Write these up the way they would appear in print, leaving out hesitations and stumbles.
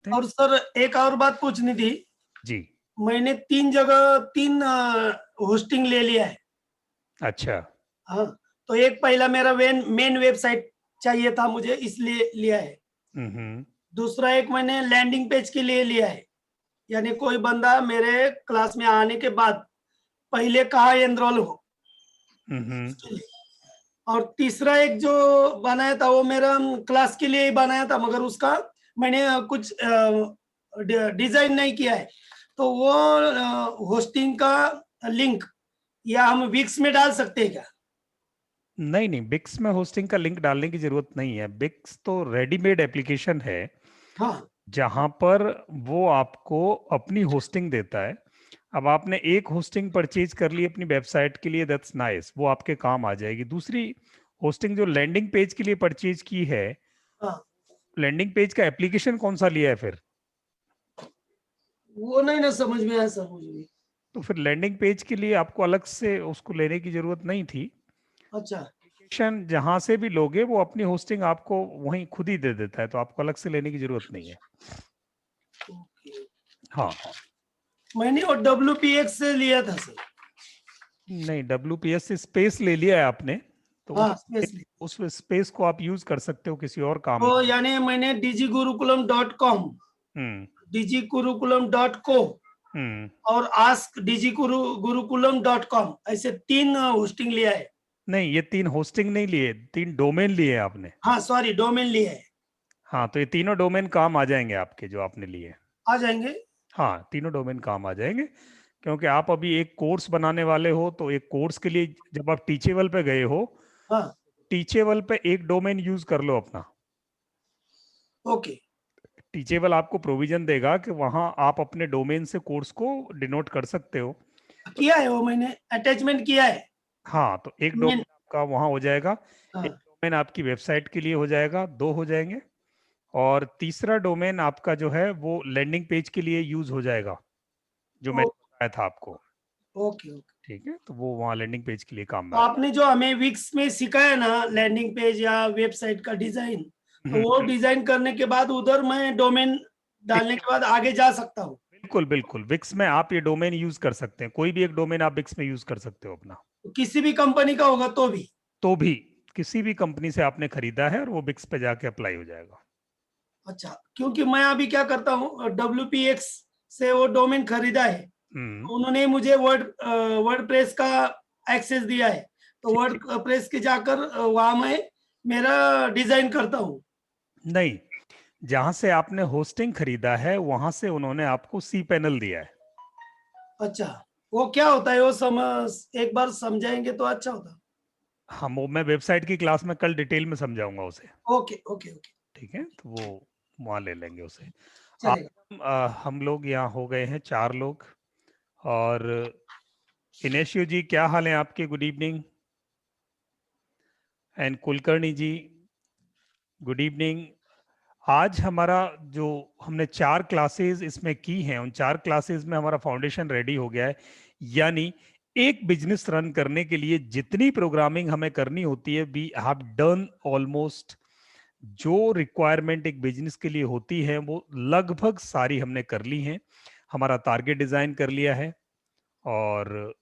हैं। और सर एक और बात पूछनी थी। जी। मैंने 3 जगह 3 होस्टिंग ले लिया है। अच्छा। हाँ, तो एक पहला मेरा मेन वेबसाइट चाहिए था मुझे, इसलिए लिया है। हम्म। दूसरा एक मैंने लैंडिंग पेज के लिए लिया है, यानी कोई बंदा मेरे क्लास में आने के बाद पहले कहाँ एनरोल हो, हम्म। उसके लिए। और तीसरा एक जो बनाया था वो मेरा क्लास के लिए ही बनाया था, मगर उसका मैंने कुछ डिजाइन नहीं किया है। तो वो होस्टिंग का लिंक या हम विक्स में डाल सकते हैं क्या? नहीं नहीं, बिक्स में होस्टिंग का लिंक डालने की जरूरत नहीं है। बिक्स तो रेडीमेड एप्लीकेशन है हाँ जहां पर वो आपको अपनी होस्टिंग देता है। अब आपने एक होस्टिंग परचेज कर ली अपनी वेबसाइट के लिए, दैट्स नाइस, वो आपके काम आ जाएगी। दूसरी होस्टिंग जो लैंडिंग पेज के लिए परचेज की है, हाँ, लैंडिंग पेज का एप्लीकेशन कौन सा लिया है फिर? वो नहीं ना समझ में आया सर मुझे भी। तो फिर लैंडिंग पेज के लिए आपको अलग से उसको लेने की जरूरत नहीं थी। अच्छा। एप्लीकेशन जहां से भी लोगे वो अपनी होस्टिंग आपको वहीं खुद ही दे देता है, तो आपको अलग से लेने की जरूरत नहीं है। ओके। हाँ। मैंने वो WPX से लिया था सर। नहीं, WPS से स्पेस ले लिया है आपने, तो हाँ, स्पेशली। उस स्पेस को आप यूज कर सकते हो किसी और काम तो में। यानी मैंने digigurukulam.com, हम्म। digigurukulam.co हम्म। और आस्क digigurukulam.com, ऐसे 3 होस्टिंग लिया है। नहीं, ये 3 होस्टिंग नहीं लिए, 3 डोमेन लिए आपने। हाँ सॉरी, डोमेन लिया है। हाँ, तो ये तीनों डोमेन काम आ जाएंगे आपके जो आपने लिए। आ जाएंगे। हाँ, तीनों डोमेन काम आ जाएंगे, क्योंकि आप अभी एक कोर्स बनाने वाले हो, तो एक कोर्स के लिए जब आप टीचेबल पे गए हो, हाँ। टीचेबल पे एक डोमेन यूज कर लो अपना। ओके। टीचेबल आपको प्रोविजन देगा कि वहां आप अपने डोमेन से कोर्स को डिनोट कर सकते हो। तो किया है वो, मैंने अटैचमेंट किया है। हाँ, तो एक मेन। डोमेन आपका वहां हो जाएगा, एक हाँ। डोमेन आपकी वेबसाइट के लिए हो जाएगा, 2 हो जाएंगे। और तीसरा डोमेन आपका जो है वो लैंडिंग पेज के लिए यूज हो जाएगा, जो ओ, मैंने बताया था आपको। Okay okay. ठीक है, तो वो वहाँ लैंडिंग पेज के लिए काम में तो आ आपने जो हमें विक्स में सिखाया ना लैंडिंग पेज या वेबसाइट का डिजाइन, तो जाएगा। वो डिजाइन करने के बाद उधर मैं डोमेन डालने के बाद आगे जा सकता हूँ? बिल्कुल बिल्कुल, विक्स में आप ये डोमेन यूज कर सकते हैं, कोई भी एक डोमेन आप विक्स में यूज कर सकते हो अपना। तो किसी भी कंपनी का होगा तो भी? तो भी किसी भी कंपनी से आपने खरीदा है और वो विक्स पे जाके अप्लाई हो जाएगा। अच्छा, क्योंकि मैं अभी क्या करता हूँ, WPX से वो डोमेन खरीदा है। हम्म। तो उन्होंने मुझे वर्ड प्रेस का एक्सेस दिया है। तो ठीक वर्ड ठीक। प्रेस के जाकर वहां मैं मेरा डिजाइन करता हूँ। नहीं, जहां से आपने होस्टिंग खरीदा है वहां से उन्होंने आपको सी पैनल दिया है। अच्छा, वो क्या होता है, वो एक बार समझाएंगे तो अच्छा होता। हम वो मैं वेबसाइट की क्लास में कल डिटेल में समझाऊंगा उसे। Okay okay okay. ठीक है, तो वो वहाँ ले लेंगे उसे। चलेगा। आज हम लोग यहाँ हो गए हैं 4 लोग। और इनेशियो जी, क्या हाल है आपके? Good evening. And Kulkarni ji, good evening. आज हमारा जो हमने 4 क्लासेस इसमें की हैं, उन 4 क्लासेस में हमारा फाउंडेशन रेडी हो गया है। यानी एक बिजनेस रन करने के लिए जितनी प्रोग्रामिंग हमें करनी होती है, वी हैव डन ऑलमोस्ट। जो रिक्वायरमेंट एक बिजनेस के लिए होती है वो लगभग सारी हमने कर ली हैं। हमारा टारगेट डिजाइन कर लिया है। और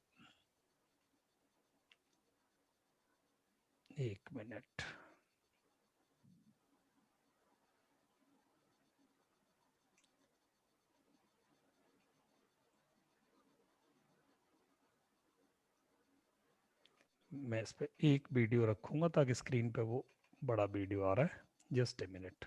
1 मिनट, मैं इस पे एक वीडियो रखूंगा ताकि स्क्रीन पे वो बड़ा वीडियो आ रहा है। Just a minute.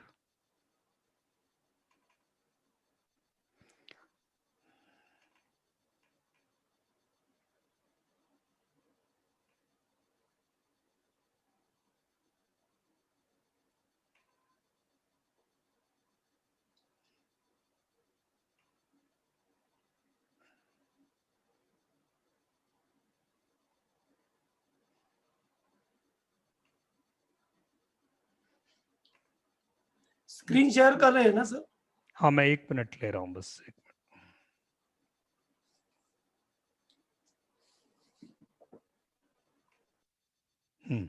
Screen share कर रहे हैं ना सर? हाँ, मैं 1 मिनट ले रहा हूँ बस। हम्म।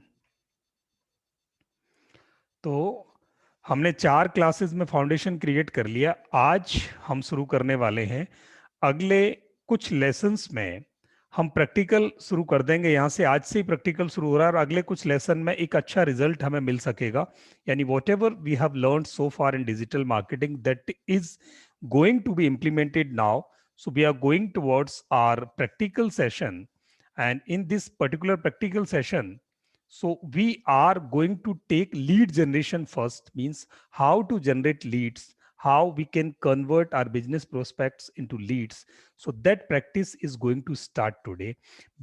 तो हमने 4 क्लासेस में फाउंडेशन क्रिएट कर लिया। आज हम शुरू करने वाले हैं अगले कुछ लेसन्स में हम प्रैक्टिकल शुरू कर देंगे। यहाँ से आज से ही प्रैक्टिकल शुरू हो रहा है और अगले कुछ लेसन में एक अच्छा रिजल्ट हमें मिल सकेगा। यानी whatever we have learn so far in digital marketing that is going to be implemented now. So we are going towards our practical session, and in this particular practical session, so we are going to take lead generation first, means how to generate leads, how we can convert our business prospects into leads. So that practice is going to start today.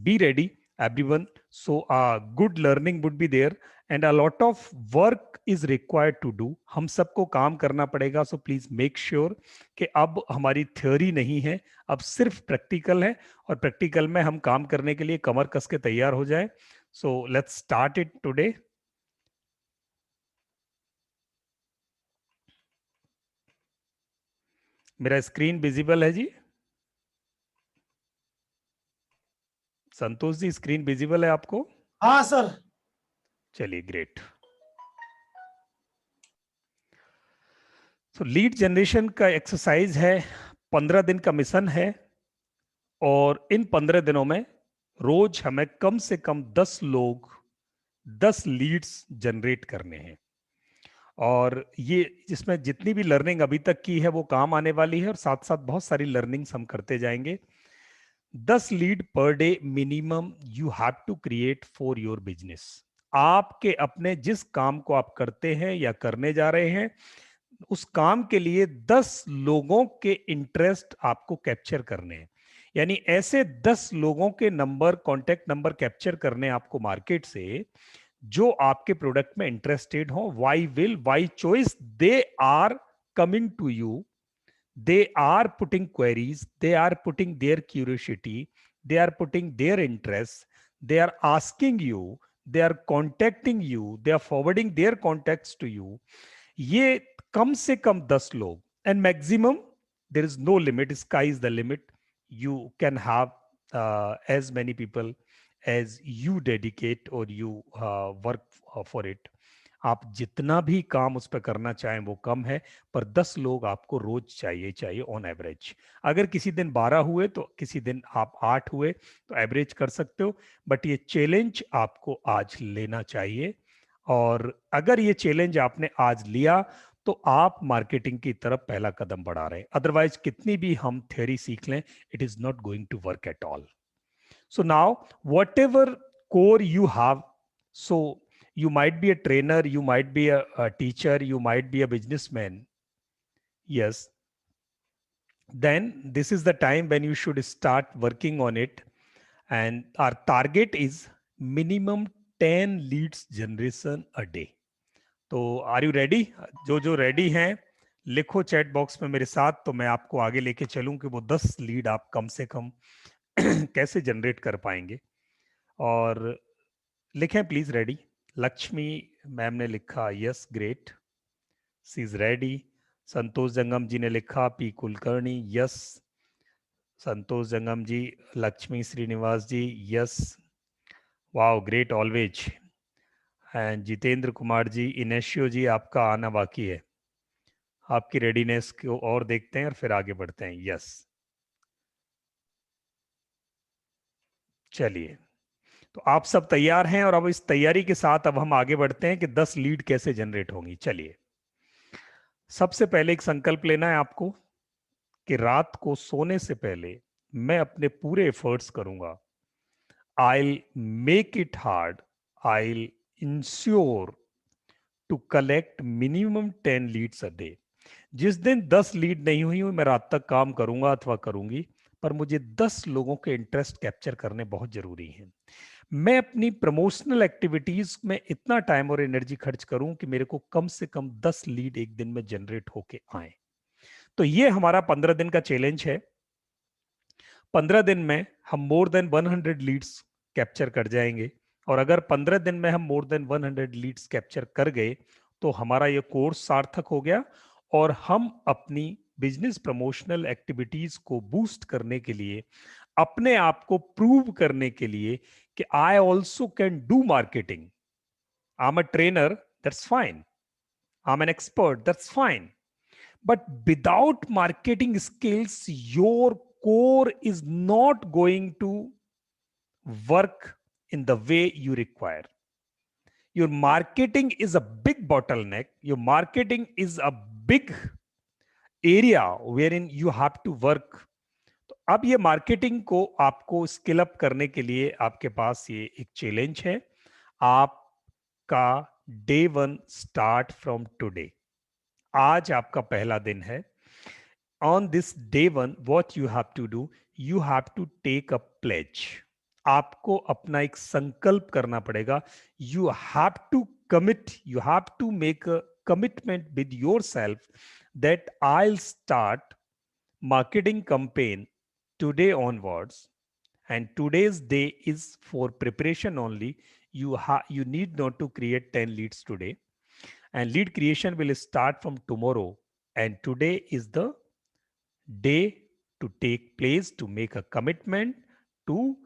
Be ready, everyone. So good learning would be there and a lot of work is required to do. हम सबको काम करना पड़ेगा. So please make sure कि अब हमारी theory नहीं है, अब सिर्फ प्रैक्टिकल है और प्रैक्टिकल में हम काम करने के लिए कमर कस के तैयार हो जाए. So let's start it today. मेरा स्क्रीन विजिबल है जी? संतोष जी, स्क्रीन विजिबल है आपको? हाँ सर. चलिए, ग्रेट. तो लीड जनरेशन का एक्सरसाइज है, 15 दिन का मिशन है और इन 15 दिनों में रोज हमें कम से कम 10 लोग, 10 लीड्स जनरेट करने हैं. और ये जिसमें जितनी भी लर्निंग अभी तक की है वो काम आने वाली है और साथ साथ बहुत सारी लर्निंग्स हम करते जाएंगे. 10 lead per day minimum you have to create for your business. आपके अपने जिस काम को आप करते हैं या करने जा रहे हैं उस काम के लिए 10 लोगों के इंटरेस्ट आपको कैप्चर करने हैं. यानी ऐसे 10 लोगों के नंबर, कॉन्टेक्ट नंबर कैप्चर करने आपको मार्केट से जो आपके प्रोडक्ट में इंटरेस्टेड हो. Why choice they are coming to you, they are putting queries, they are putting their curiosity, they are putting their interests, they are asking you, they are contacting you, they are forwarding their contacts to you. ये कम से कम 10 लोग, and maximum there is no limit, sky is the limit. You can have as many people as you dedicate or you work for it. आप जितना भी काम उस पर करना चाहें वो कम है, पर 10 लोग आपको रोज चाहिए ऑन एवरेज. अगर किसी दिन 12 हुए तो किसी दिन आप 8 हुए तो एवरेज कर सकते हो, बट ये चैलेंज आपको आज लेना चाहिए. और अगर ये चैलेंज आपने आज लिया तो आप मार्केटिंग की तरफ पहला कदम बढ़ा रहे हैं. अदरवाइज कितनी भी हम थ्योरी सीख लें, it is not going to work at all. So now whatever core you have, so you might be a trainer, you might be a teacher, you might be a businessman. Yes, then this is the time when you should start working on it. And our target is minimum 10 leads generation a day. तो are you ready? जो ready हैं लिखो chat box में मेरे साथ, तो मैं आपको आगे लेके चलूं कि वो 10 लीड आप कम से कम कैसे जनरेट कर पाएंगे. और लिखें प्लीज रेडी. लक्ष्मी मैम ने लिखा yes, great, she is ready. Santosh Jangam ji ने लिखा P Kulkarni, yes. Santosh Jangam ji, Lakshmi Srinivas ji, yes, wow, great always. And Jitendra Kumar ji, Inacio ji, आपका आना बाकी है. आपकी रेडीनेस को और देखते हैं और फिर आगे बढ़ते हैं. यस, चलिए, तो आप सब तैयार हैं और अब इस तैयारी के साथ अब हम आगे बढ़ते हैं कि 10 लीड कैसे जनरेट होंगी. चलिए, सबसे पहले एक संकल्प लेना है आपको कि रात को सोने से पहले मैं अपने पूरे एफर्ट्स करूंगा. I'll make it hard, I'll ensure to collect minimum 10 leads a day. जिस दिन 10 लीड नहीं हुई मैं रात तक काम करूंगा अथवा करूंगी, पर मुझे 10 लोगों के इंटरेस्ट कैप्चर करने बहुत जरूरी हैं. मैं अपनी प्रमोशनल एक्टिविटीज में इतना टाइम और एनर्जी खर्च करूं कि मेरे को कम से कम 10 लीड एक दिन में जनरेट होके आए. तो ये हमारा 15 दिन का चैलेंज है. 15 दिन में हम मोर देन 100 लीड्स कैप्चर कर जाएंगे. और अगर 15 दिन में हम मोर देन 100 लीड्स कैप्चर कर गए तो हमारा ये कोर्स सार्थक हो गया और हम अपनी बिजनेस प्रमोशनल एक्टिविटीज को बूस्ट करने के लिए, अपने आप को प्रूव करने के लिए कि I also can do marketing. I am a trainer, that's fine, I'm an expert, that's fine. But without marketing skills, your core is not going to work in the way you require. Your marketing is a big bottleneck. Your marketing is a big area wherein you have to work. तो अब ये marketing को आपको skill up करने के लिए आपके पास ये एक चैलेंज है. आपका day one start from today. आज आपका पहला दिन है. On this day one, what you have to do, you have to take a pledge. आपको अपना एक संकल्प करना पड़ेगा. You have to commit, you have to make a commitment with yourself that I'll start marketing campaign today onwards, and today's day is for preparation only. You need not to create 10 leads today, and lead creation will start from tomorrow, and today is the day to take place, to make a commitment, to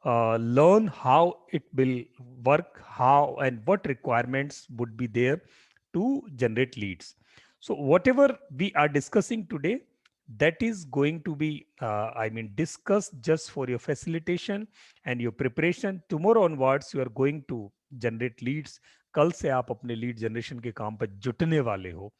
learn how it will work, how and what requirements would be there to generate leads. So whatever we are discussing today, that is going to be discussed just for your facilitation and your preparation. Tomorrow onwards you are going to generate leads. कल से आप अपने lead generation के काम पर जुटने वाले हो,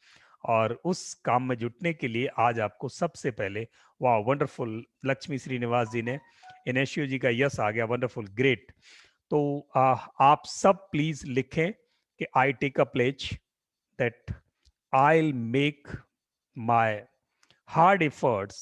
और उस काम में जुटने के लिए आज आपको सबसे पहले, वाह वंडरफुल, लक्ष्मी श्रीनिवास जी ने, इनेशियो जी का यस आ गया, वंडरफुल, ग्रेट. तो आप सब प्लीज लिखें कि I take a pledge that I'll make my hard efforts,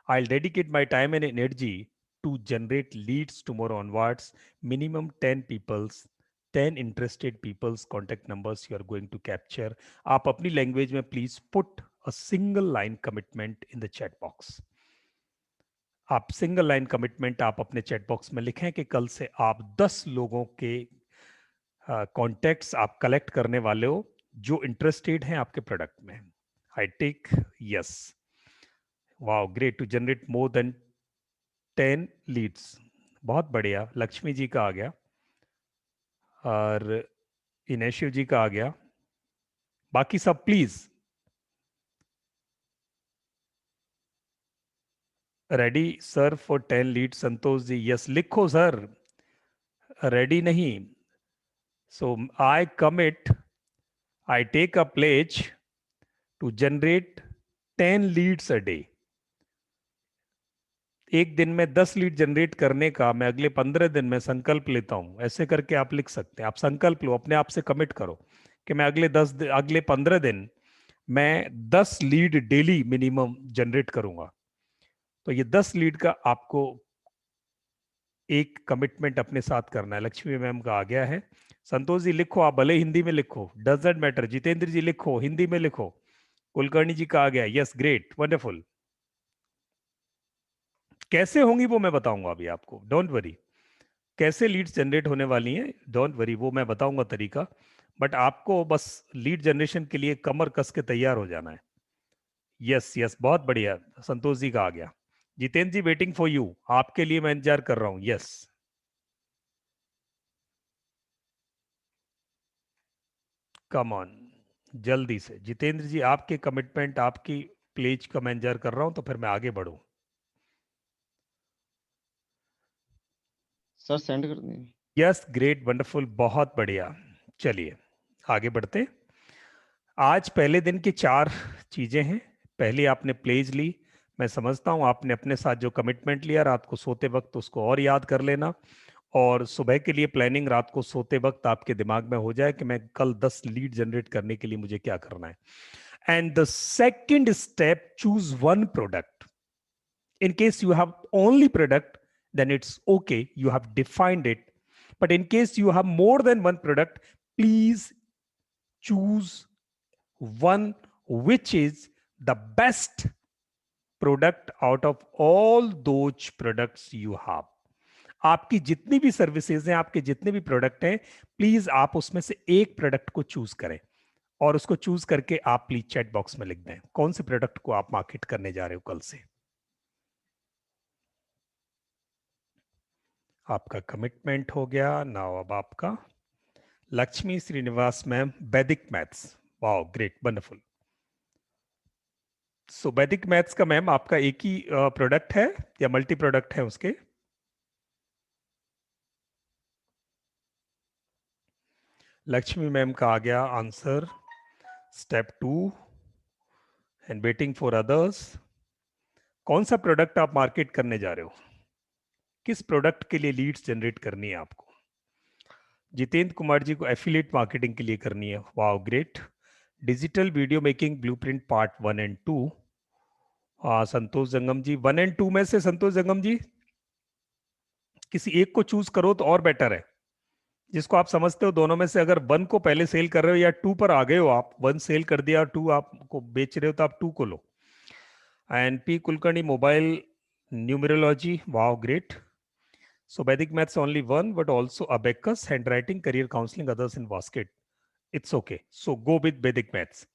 I'll dedicate my time and energy to generate leads tomorrow onwards. Minimum 10 people's, 10 interested people's contact numbers you are going to capture. आप अपनी language में please put a single line commitment in the chat box. आप single line commitment आप अपने chat box में लिखें कि कल से आप 10 लोगों के कॉन्टेक्ट्स आप कलेक्ट करने वाले हो जो इंटरेस्टेड हैं आपके प्रोडक्ट में. I take yes. Wow great, to generate more than 10 leads. बहुत बढ़िया, लक्ष्मी जी का आ गया और इनेशिव जी का आ गया. बाकी सब please ready sir for 10 lead. Santosh ji yes लिखो सर, रेडी नहीं. So I commit, I take a pledge to generate 10 leads a day. एक दिन में 10 लीड जनरेट करने का मैं अगले 15 दिन में संकल्प लेता हूं. ऐसे करके आप लिख सकते हैं. आप संकल्प लो, अपने आप से कमिट करो कि मैं अगले 15 दिन मैं 10 लीड डेली मिनिमम जनरेट करूंगा. तो ये 10 लीड का आपको एक कमिटमेंट अपने साथ करना है. लक्ष्मी मैम का आ गया है. संतोष जी लिखो, आप भले हिंदी में लिखो, डजेंट मैटर. जितेंद्र जी लिखो, हिंदी में लिखो. कुलकर्णी जी का आ गया, यस ग्रेट, वंडरफुल. कैसे होंगी वो मैं बताऊंगा अभी आपको, डोंट वरी. कैसे लीड्स जनरेट होने वाली हैं, डोंट वरी, वो मैं बताऊंगा तरीका. बट आपको बस लीड जनरेशन के लिए कमर कस के तैयार हो जाना है. यस यस, बहुत बढ़िया, संतोष जी का आ गया. जितेंद्र जी वेटिंग फॉर यू, आपके लिए मैं इंतजार कर रहा हूं. यस कम ऑन, जल्दी से. जितेंद्र जी आपके कमिटमेंट, आपकी प्लेज का मैं इंतजार कर रहा हूं, तो फिर मैं आगे बढ़ूं. सर सेंड कर दें. यस ग्रेट, वंडरफुल, बहुत बढ़िया. चलिए आगे बढ़ते हैं. आज पहले दिन की 4 चीजें हैं. पहले आपने प्लेज ली, मैं समझता हूं आपने अपने साथ जो कमिटमेंट लिया रात को सोते वक्त उसको और याद कर लेना, और सुबह के लिए प्लानिंग रात को सोते वक्त आपके दिमाग में हो जाए कि मैं कल 10 लीड जनरेट करने के लिए मुझे क्या करना है. And the second step, choose one product. in case you have only product, then it's okay, you have defined it. But in case you have more than one product, please choose one which is the best product out of all those products you have. आपकी जितनी भी services हैं, आपके जितने भी product हैं, please आप उसमें से एक प्रोडक्ट को चूज करें, और उसको चूज करके आप प्लीज चैट बॉक्स में लिख दें कौन से प्रोडक्ट को आप मार्केट करने जा रहे हो कल से. आपका कमिटमेंट हो गया. नाउ अब आपका लक्ष्मी श्रीनिवास मैम, वैदिक मैथ्स, वाओ ग्रेट वंडरफुल। सो वैदिक मैथ्स का मैम आपका एक ही प्रोडक्ट है या मल्टी प्रोडक्ट है उसके? लक्ष्मी मैम का आ गया answer, step 2 and waiting for others. कौन सा प्रोडक्ट आप मार्केट करने जा रहे हो? किस प्रोडक्ट के लिए लीड्स जनरेट करनी है आपको? जितेंद्र कुमार जी को एफिलिएट मार्केटिंग के लिए करनी है, wow great. Digital video making blueprint part 1 and 2। Santosh Jangam ji 1 and 2 में से संतोष जंगम जी किसी एक को चूज करो तो और बेटर है, जिसको आप समझते हो दोनों में से। अगर 1 को पहले सेल कर रहे हो या 2 पर आ गए हो, आप 1 सेल कर दिया और 2 आपको बेच रहे हो तो आप 2 को लो। And P Kulkarni mobile numerology, wow great. So Vedic maths only one, but also abacus, handwriting, career counseling, others in basket. It's okay. So go with Vedic maths.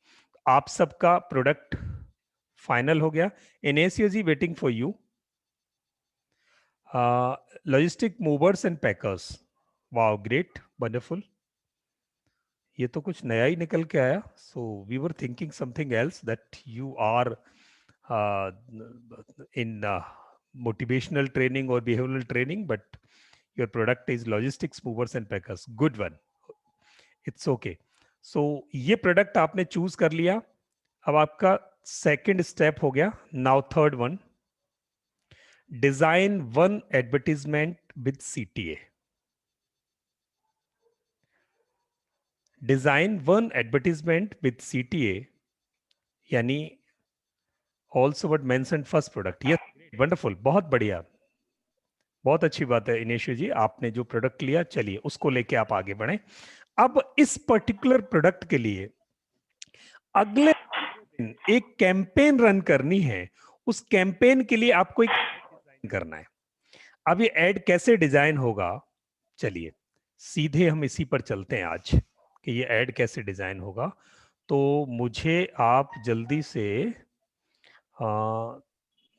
आप सबका प्रोडक्ट फाइनल हो गया। Inacio ji waiting for you. Logistic movers and packers, wow great wonderful. ये तो कुछ नया ही निकल के आया। So we were thinking something else that you are in motivational training or behavioral training, but your product is logistics movers and packers. Good one. It's okay. So ये product आपने चूज कर लिया। अब आपका सेकंड स्टेप हो गया। Now third one, design one advertisement with CTA। Design one advertisement with CTA यानी also what mentioned first product. Yes wonderful, बहुत बढ़िया, बहुत अच्छी बात है इनेशु जी। आपने जो प्रोडक्ट लिया, चलिए उसको लेके आप आगे बढ़े। अब इस पर्टिकुलर प्रोडक्ट के लिए अगले दिन एक कैंपेन रन करनी है। उस कैंपेन के लिए आपको एक डिजाइन करना है। अब ये एड कैसे डिजाइन होगा, चलिए सीधे हम इसी पर चलते हैं आज कि ये एड कैसे डिजाइन होगा। तो मुझे आप जल्दी से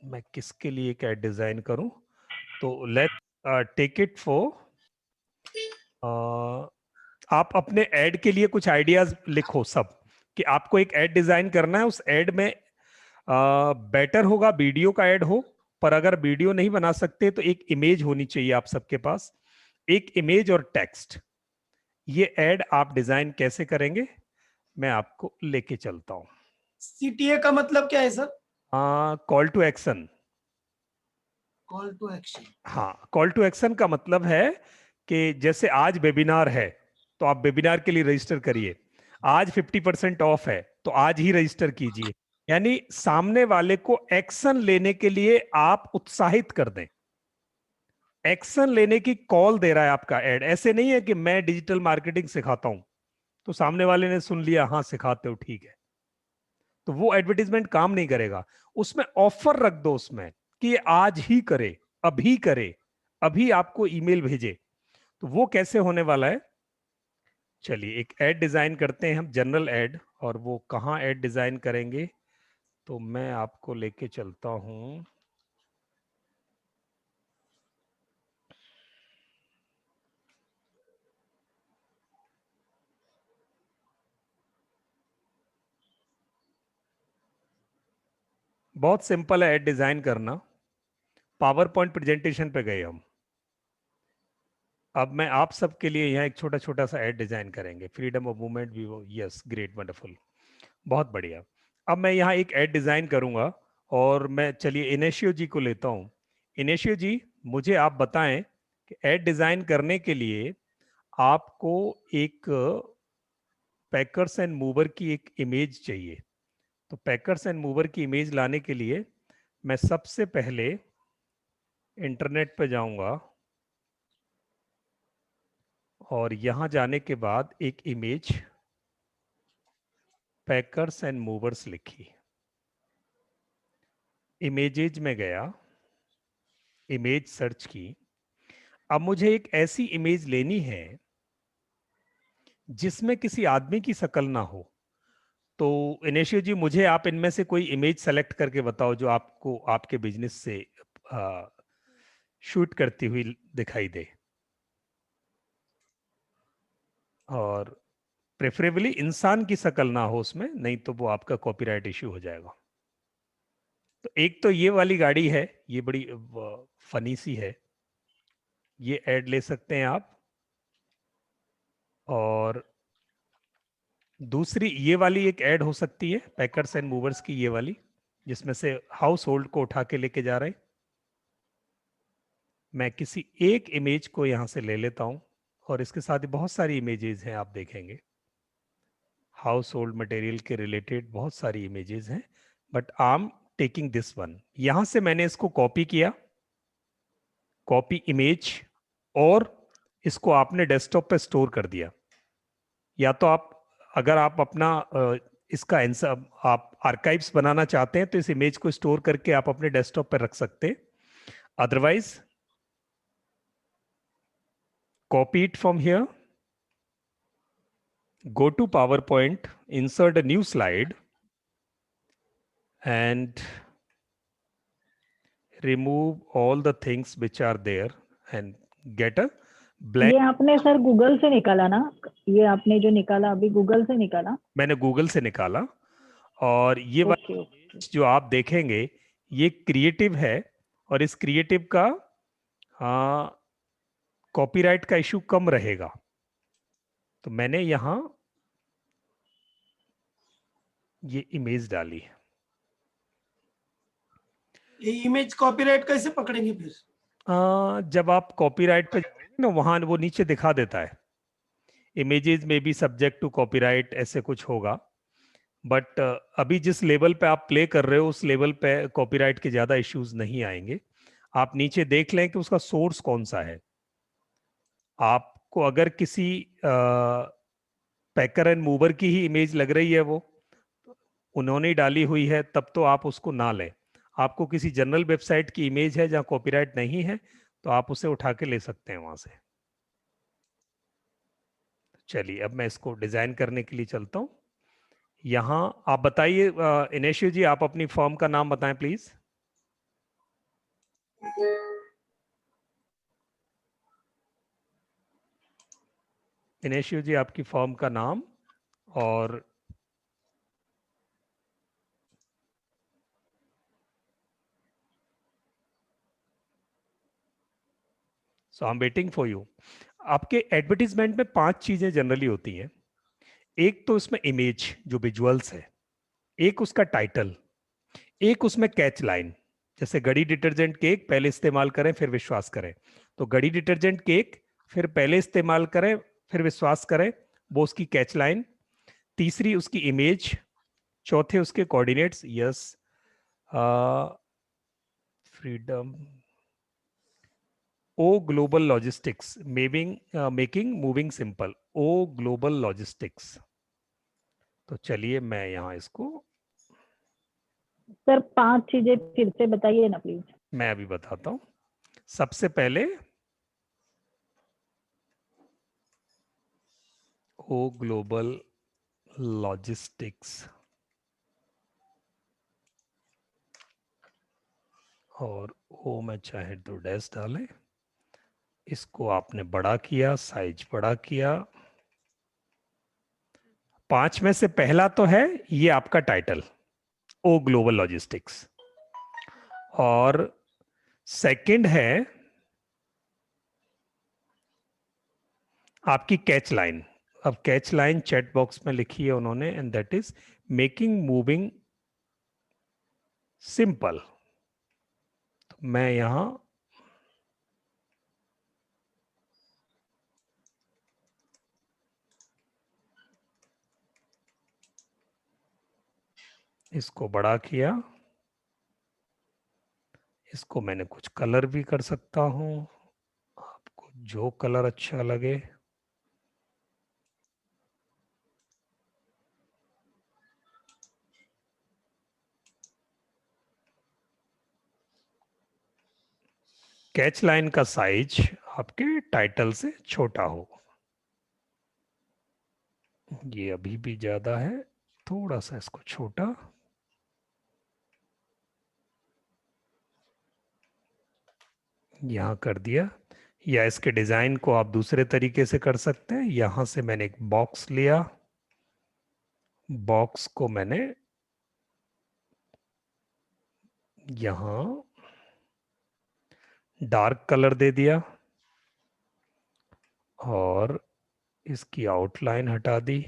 मैं किसके लिए एक एड डिजाइन करूं, तो लेट टेक इट फॉर, आप अपने ऐड के लिए कुछ आइडियाज लिखो सब, कि आपको एक ऐड डिजाइन करना है। उस ऐड में बेटर होगा वीडियो का ऐड हो, पर अगर वीडियो नहीं बना सकते तो एक इमेज होनी चाहिए आप सबके पास, एक इमेज और टेक्स्ट। ये ऐड आप डिजाइन कैसे करेंगे, मैं आपको लेके चलता हूं। CTA का मतलब क्या है sir? Call to action. Call to action. हाँ, कॉल टू एक्शन का मतलब है कि जैसे आज वेबिनार है तो आप वेबिनार के लिए रजिस्टर करिए। आज 50% ऑफ है तो आज ही रजिस्टर कीजिए। यानी सामने वाले को एक्शन लेने के लिए आप उत्साहित कर दें। एक्शन लेने की कॉल दे रहा है आपका ऐड। ऐसे नहीं है कि मैं डिजिटल मार्केटिंग सिखाता हूं तो सामने वाले ने सुन लिया, हाँ सिखाते हो ठीक है, तो वो एडवर्टीजमेंट काम नहीं करेगा। उसमें ऑफर रख दो उसमें कि आज ही करे, अभी करे, अभी आपको ईमेल भेजे। तो वो कैसे होने वाला है, चलिए एक ऐड डिजाइन करते हैं हम, जनरल ऐड। और वो कहाँ ऐड डिजाइन करेंगे, तो मैं आपको लेके चलता हूं। बहुत सिंपल है ऐड डिजाइन करना। पावर पॉइंट प्रेजेंटेशन पे गए हम। अब मैं आप सबके लिए यहाँ एक छोटा छोटा सा ऐड डिजाइन करेंगे। Freedom of movement Vivo, yes great wonderful, बहुत बढ़िया। अब मैं यहाँ एक ऐड डिजाइन करूंगा और मैं, चलिए इनेशियो जी को लेता हूँ। इनेशियो जी, मुझे आप बताएं कि ऐड डिजाइन करने के लिए आपको एक पैकर्स एंड मूवर की एक इमेज चाहिए। तो पैकर्स एंड मूवर की इमेज लाने के लिए मैं सबसे पहले इंटरनेट पे जाऊंगा और यहां जाने के बाद एक इमेज पैकर्स एंड मूवर्स लिखी। इमेजेज में गया, इमेज सर्च की। अब मुझे एक ऐसी इमेज लेनी है जिसमें किसी आदमी की शक्ल ना हो। तो इनेशियो जी, मुझे आप इनमें से कोई इमेज सेलेक्ट करके बताओ जो आपको आपके बिजनेस से शूट करती हुई दिखाई दे। और प्रेफरेबली इंसान की शक्ल ना हो उसमें, नहीं तो वो आपका कॉपीराइट इश्यू हो जाएगा। तो एक तो ये वाली गाड़ी है, ये बड़ी फनी सी है, ये ऐड ले सकते हैं आप। और दूसरी ये वाली एक ऐड हो सकती है पैकर्स एंड मूवर्स की, ये वाली जिसमें से हाउस होल्ड को उठा के लेके जा रहे हैं। मैं किसी एक इमेज को यहां से ले लेता हूं, और इसके साथ ही बहुत सारी इमेजेस हैं, आप देखेंगे हाउस होल्ड मटेरियल के रिलेटेड बहुत सारी इमेजेस हैं, but I am taking this one. यहां से मैंने इसको कॉपी किया, कॉपी इमेज, और इसको आपने डेस्कटॉप पे स्टोर कर दिया। या तो आप, अगर आप अपना इसका आंसर आप आर्काइव्स बनाना चाहते हैं तो इस इमेज को स्टोर करके आप अपने डेस्कटॉप पर रख सकते हैं। Otherwise copy it from here, go to PowerPoint, insert a new slide, and remove all the things which are there and get a blank. ये आपने सर गूगल से निकाला ना? ये आपने जो निकाला अभी गूगल से निकाला? मैंने गूगल से निकाला, और ये वाली इमेज जो आप देखेंगे ये क्रिएटिव है, और इस क्रिएटिव का कॉपीराइट का इशू कम रहेगा। तो मैंने यहां ये इमेज डाली है। ये इमेज कॉपीराइट कैसे पकड़ेंगे फिर? जब आप कॉपीराइट पे जाओगे ना, वहां वो नीचे दिखा देता है इमेजेस में भी सब्जेक्ट टू कॉपीराइट, ऐसे कुछ होगा। बट अभी जिस लेवल पे आप प्ले कर रहे हो उस लेवल पे कॉपीराइट के ज्यादा इश्यूज नहीं आएंगे। आप नीचे देख लें कि उसका सोर्स कौन सा है। आपको अगर किसी पैकर एंड मूवर की ही इमेज लग रही है, वो उन्होंने डाली हुई है, तब तो आप उसको ना लें। आपको किसी जनरल वेबसाइट की इमेज है जहां कॉपीराइट नहीं है, तो आप उसे उठा के ले सकते हैं वहां से। चलिए अब मैं इसको डिजाइन करने के लिए चलता हूं। यहां आप बताइए इनेशियो जी, आप अपनी फर्म का नाम बताएं प्लीज। इनेशियो जी, आपकी फर्म का नाम, और so I am waiting for you. आपके एडवर्टीजमेंट में 5 चीजें जनरली होती हैं। एक तो इसमें इमेज जो विजुअल्स है, एक उसका टाइटल, एक उसमें कैच लाइन, जैसे गड़ी डिटर्जेंट केक पहले इस्तेमाल करें फिर विश्वास करें, तो गड़ी डिटर्जेंट केक फिर पहले इस्तेमाल करें फिर विश्वास करें, वो उसकी कैच लाइन। तीसरी उसकी इमेज, चौथे उसके coordinates, yes, freedom, O global logistics, making moving simple, O global logistics. तो चलिए मैं यहाँ इसको, सर 5 चीजें फिर से बताइए ना प्लीज। मैं अभी बताता हूं। सबसे पहले ओ ग्लोबल लॉजिस्टिक्स, और ओ में चाहे तो डैश डालें। इसको आपने बड़ा किया, साइज बड़ा किया। 5 में से पहला तो है ये आपका टाइटल, ओ ग्लोबल लॉजिस्टिक्स, और सेकंड है आपकी कैच लाइन। अब कैच लाइन चैट बॉक्स में लिखी है उन्होंने, and that is making moving simple. तो मैं यहां इसको बड़ा किया, इसको मैंने कुछ कलर भी कर सकता हूं, आपको जो कलर अच्छा लगे। कैच लाइन का साइज आपके टाइटल से छोटा हो। ये अभी भी ज्यादा है, थोड़ा सा इसको छोटा, यहां कर दिया। या इसके डिजाइन को आप दूसरे तरीके से कर सकते हैं। यहां से मैंने एक बॉक्स लिया, बॉक्स को मैंने यहां डार्क कलर दे दिया और इसकी आउटलाइन हटा दी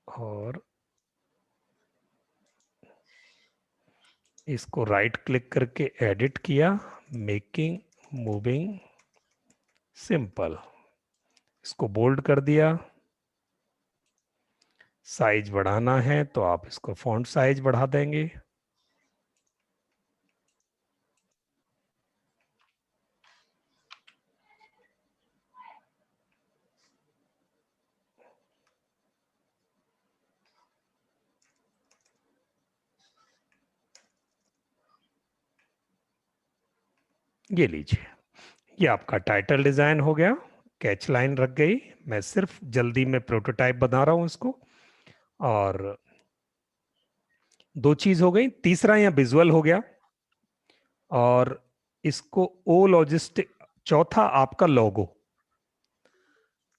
और इसको राइट क्लिक करके एडिट किया, मेकिंग मूविंग सिंपल, इसको बोल्ड कर दिया। साइज बढ़ाना है तो आप इसको फॉन्ट साइज बढ़ा देंगे। ये लीजिए, ये आपका टाइटल डिजाइन हो गया, कैच लाइन रख गई। मैं सिर्फ जल्दी में प्रोटोटाइप बना रहा हूं इसको। और दो चीज हो गई, तीसरा यहाँ विजुअल हो गया और इसको ओ लॉजिस्टिक, चौथा आपका लोगो,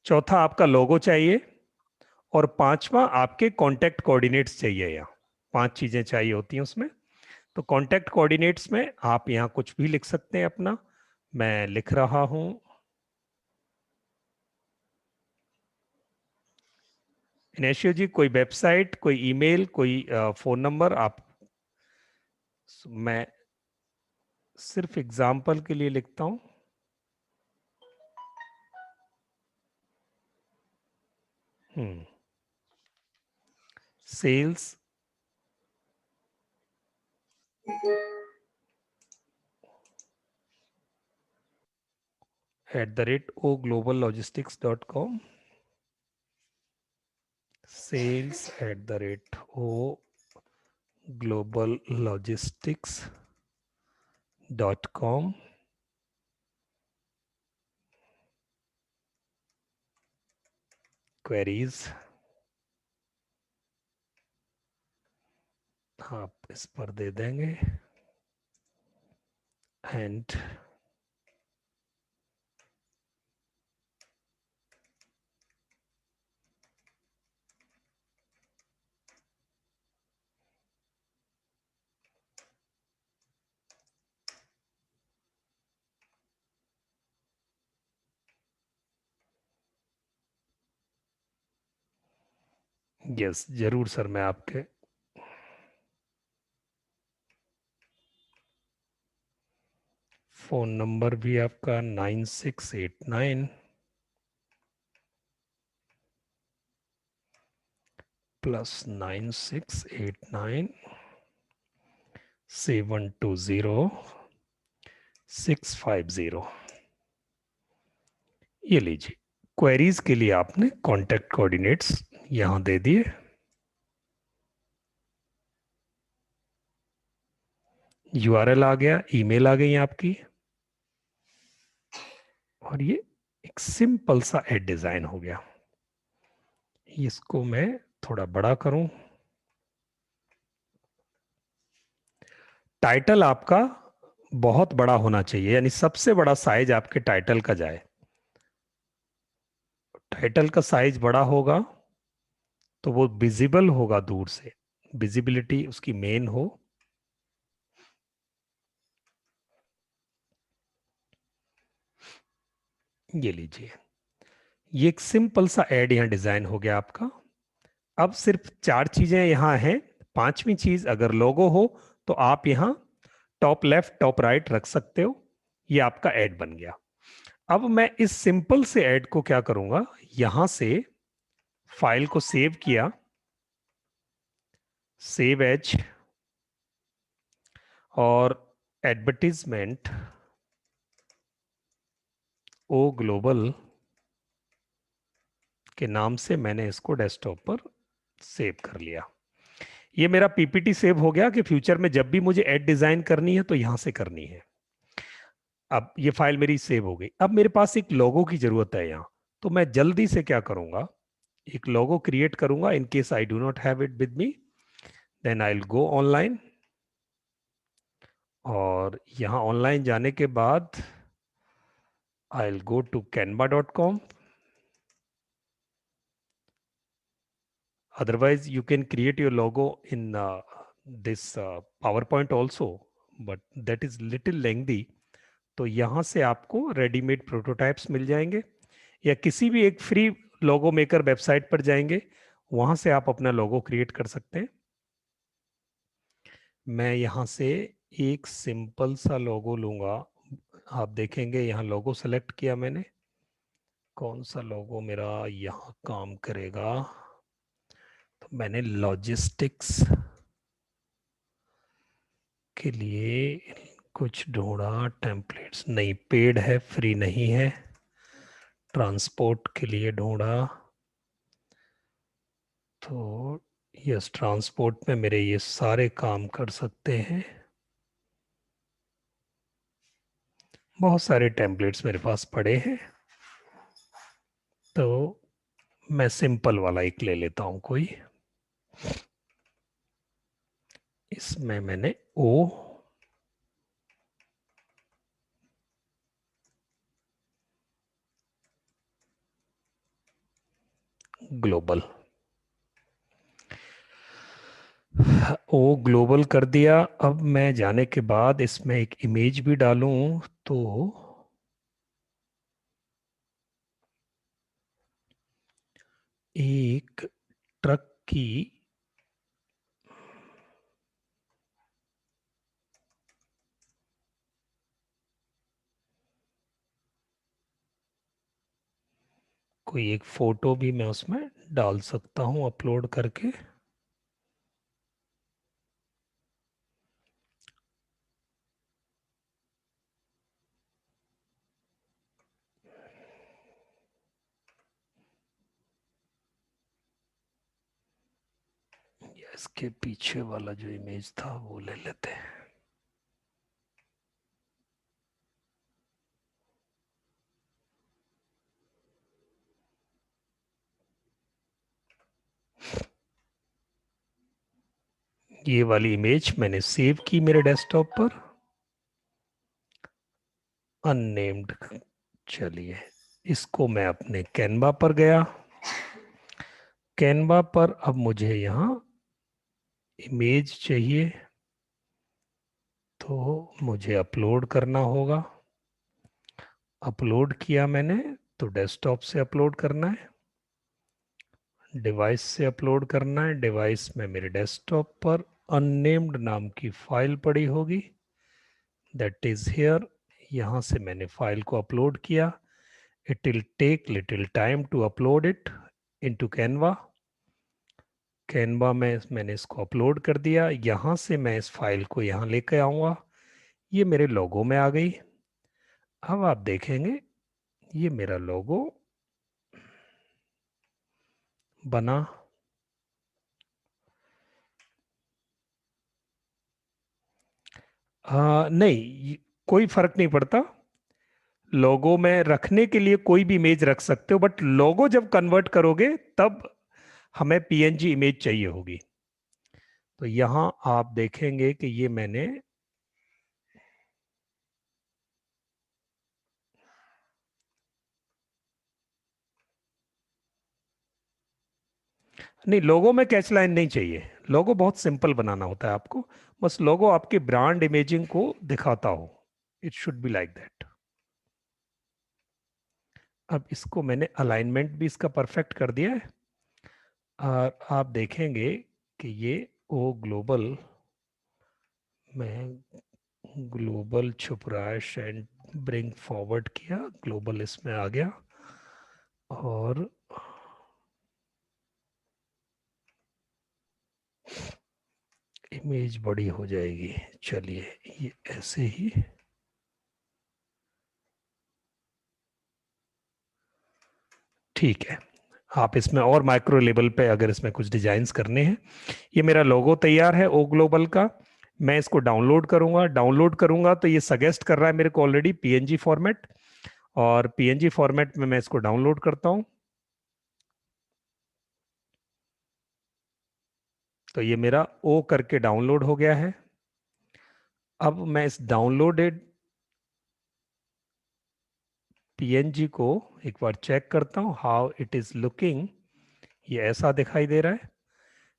चौथा आपका लोगो चाहिए और पांचवा आपके कॉन्टेक्ट कोऑर्डिनेट्स चाहिए। यहाँ 5 चीजें चाहिए होती हैं उसमें। तो कॉन्टेक्ट कोऑर्डिनेट्स में आप यहाँ कुछ भी लिख सकते हैं अपना। मैं लिख रहा हूं इनेशियो जी, कोई वेबसाइट, कोई ईमेल, कोई फोन नंबर आप, मैं सिर्फ एग्जांपल के लिए लिखता हूं। Sales @ogloballogistics.com, sales @ogloballogistics.com, queries आप इस पर दे देंगे एंड यस जरूर सर, मैं आपके फोन नंबर भी आपका 9689 +9689 720 650। ये लीजिए, क्वेरीज के लिए आपने कॉन्टेक्ट कोऑर्डिनेट्स यहां दे दिए। यूआरएल आ गया, ईमेल आ गई आपकी और ये एक सिंपल सा एड डिजाइन हो गया। इसको मैं थोड़ा बड़ा करूं। टाइटल आपका बहुत बड़ा होना चाहिए, यानी सबसे बड़ा साइज आपके टाइटल का जाए। टाइटल का साइज बड़ा होगा तो वो विजिबल होगा दूर से, विजिबिलिटी उसकी मेन हो। ये लीजिए, ये एक सिंपल सा एड यहां डिजाइन हो गया आपका। अब सिर्फ 4 चीजें यहां हैं। 5वीं चीज अगर लोगो हो तो आप यहां टॉप लेफ्ट टॉप राइट रख सकते हो। ये आपका ऐड बन गया। अब मैं इस सिंपल से ऐड को क्या करूंगा, यहां से फाइल को सेव किया, सेव एज, और एडवर्टीजमेंट ओ ग्लोबल के नाम से मैंने इसको डेस्कटॉप पर सेव कर लिया। ये मेरा पीपीटी सेव हो गया कि फ्यूचर में जब भी मुझे ऐड डिजाइन करनी है तो यहां से करनी है। अब ये फाइल मेरी सेव हो गई। अब मेरे पास एक लोगो की जरूरत है यहाँ, तो मैं जल्दी से क्या करूंगा, एक लोगो क्रिएट करूंगा। In case I do not have it with me, then I will go online, और यहाँ ऑनलाइन जाने के बाद I will go to canva.com otherwise you can create your logo in this PowerPoint also, but that is little lengthy. तो यहाँ से आपको readymade prototypes मिल जाएंगे, या किसी भी एक फ्री लोगो मेकर वेबसाइट पर जाएंगे, वहां से आप अपना लोगो क्रिएट कर सकते हैं। मैं यहाँ से एक सिंपल सा लोगो लूंगा। आप देखेंगे यहाँ लोगो सेलेक्ट किया मैंने, कौन सा लोगो मेरा यहाँ काम करेगा। तो मैंने लॉजिस्टिक्स के लिए कुछ ढूंढा, टेम्पलेट्स नहीं, पेड है, फ्री नहीं है। ट्रांसपोर्ट के लिए ढूंढा, तो यस, ट्रांसपोर्ट में मेरे ये सारे काम कर सकते हैं। बहुत सारे टेम्पलेट्स मेरे पास पड़े हैं, तो मैं सिंपल वाला एक ले लेता हूं कोई। इसमें मैंने ओ ग्लोबल, ओ ग्लोबल कर दिया। अब मैं जाने के बाद इसमें एक इमेज भी डालूं, तो एक ट्रक की कोई एक फोटो भी मैं उसमें डाल सकता हूं अपलोड करके। इसके पीछे वाला जो इमेज था वो ले लेते हैं। ये वाली इमेज मैंने सेव की मेरे डेस्कटॉप पर, अननेम्ड। चलिए, इसको मैं अपने कैनवा पर गया। कैनवा पर अब मुझे यहाँ इमेज चाहिए, तो मुझे अपलोड करना होगा। अपलोड किया मैंने, तो डेस्कटॉप से अपलोड करना है, डिवाइस से अपलोड करना है। डिवाइस में मेरे डेस्कटॉप पर अननेम्ड नाम की फाइल पड़ी होगी, दैट इज हियर। यहाँ से मैंने फाइल को अपलोड किया। It will take little time to upload it into Canva. Canva में मैंने इसको अपलोड कर दिया। यहाँ से मैं इस फाइल को यहाँ लेकर आऊँगा, ये मेरे लोगो में आ गई। अब आप देखेंगे ये मेरा लोगो बना। नहीं, कोई फर्क नहीं पड़ता। लोगो में रखने के लिए कोई भी इमेज रख सकते हो, बट लोगो जब कन्वर्ट करोगे तब हमें पीएनजी इमेज चाहिए होगी। तो यहां आप देखेंगे कि ये मैंने नहीं, लोगो में कैच लाइन नहीं चाहिए। लोगो बहुत सिंपल बनाना होता है आपको, बस लोगो आपके ब्रांड इमेजिंग को दिखाता हो। It should be like that. अब इसको मैंने अलाइनमेंट भी इसका परफेक्ट कर दिया है, और आप देखेंगे कि ये ओ ग्लोबल में ग्लोबल छुप रहा है, एंड ब्रिंग फॉरवर्ड किया, ग्लोबल इसमें आ गया, और इमेज बड़ी हो जाएगी। चलिए, ये ऐसे ही ठीक है। आप इसमें और माइक्रो लेवल पे अगर इसमें कुछ डिजाइन्स करने हैं, ये मेरा लोगो तैयार है ओ ग्लोबल का। मैं इसको डाउनलोड करूंगा। डाउनलोड करूंगा तो ये सजेस्ट कर रहा है मेरे को ऑलरेडी पीएनजी फॉर्मेट, और पीएनजी फॉर्मेट में मैं इसको डाउनलोड करता हूं। तो ये मेरा ओ करके डाउनलोड हो गया है। अब मैं इस डाउनलोडेड पीएनजी को एक बार चेक करता हूं, हाउ इट इज लुकिंग। ये ऐसा दिखाई दे रहा है।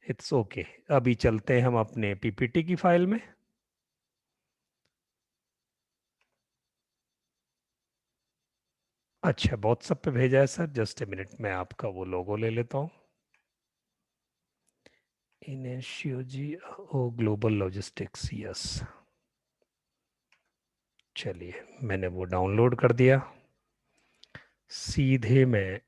It's okay. अभी चलते हैं हम अपने पीपीटी की फाइल में। अच्छा, बहुत सब पे भेजा है सर, जस्ट ए मिनट, मैं आपका वो लोगो ले लेता हूँ। इनेशियो जी, ओ ग्लोबल लॉजिस्टिक्स, यस। चलिए, मैंने वो डाउनलोड कर दिया। सीधे मैं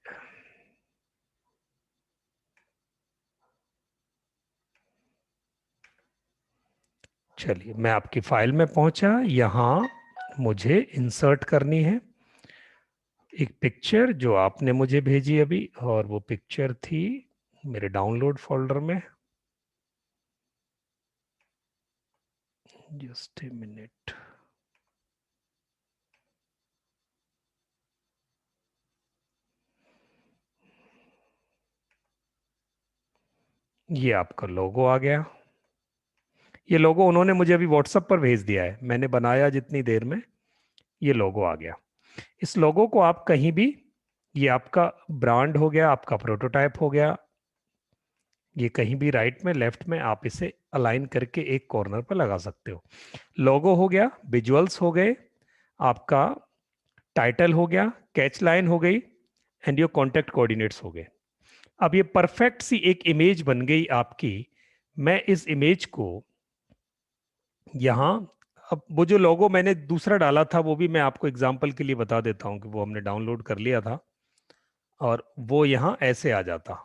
चलिए मैं आपकी फाइल में पहुंचा। यहाँ मुझे इंसर्ट करनी है एक पिक्चर जो आपने मुझे भेजी अभी, और वो पिक्चर थी मेरे डाउनलोड फोल्डर में। Just a minute. ये आपका लोगो आ गया। ये लोगो उन्होंने मुझे अभी व्हाट्सएप पर भेज दिया है, मैंने बनाया जितनी देर में, ये लोगो आ गया। इस लोगो को आप कहीं भी, ये आपका ब्रांड हो गया, आपका प्रोटोटाइप हो गया, ये कहीं भी राइट में लेफ्ट में आप इसे अलाइन करके एक कॉर्नर पर लगा सकते हो। लोगो हो गया, विजुअल्स हो गए, आपका टाइटल हो गया, कैच लाइन हो गई, एंड योर कॉन्टेक्ट कोऑर्डिनेट्स हो गए। अब ये परफेक्ट सी एक इमेज बन गई आपकी। मैं इस इमेज को यहां, अब वो जो लोगो मैंने दूसरा डाला था वो भी मैं आपको एग्जांपल के लिए बता देता हूं कि वो हमने डाउनलोड कर लिया था, और वो यहां ऐसे आ जाता।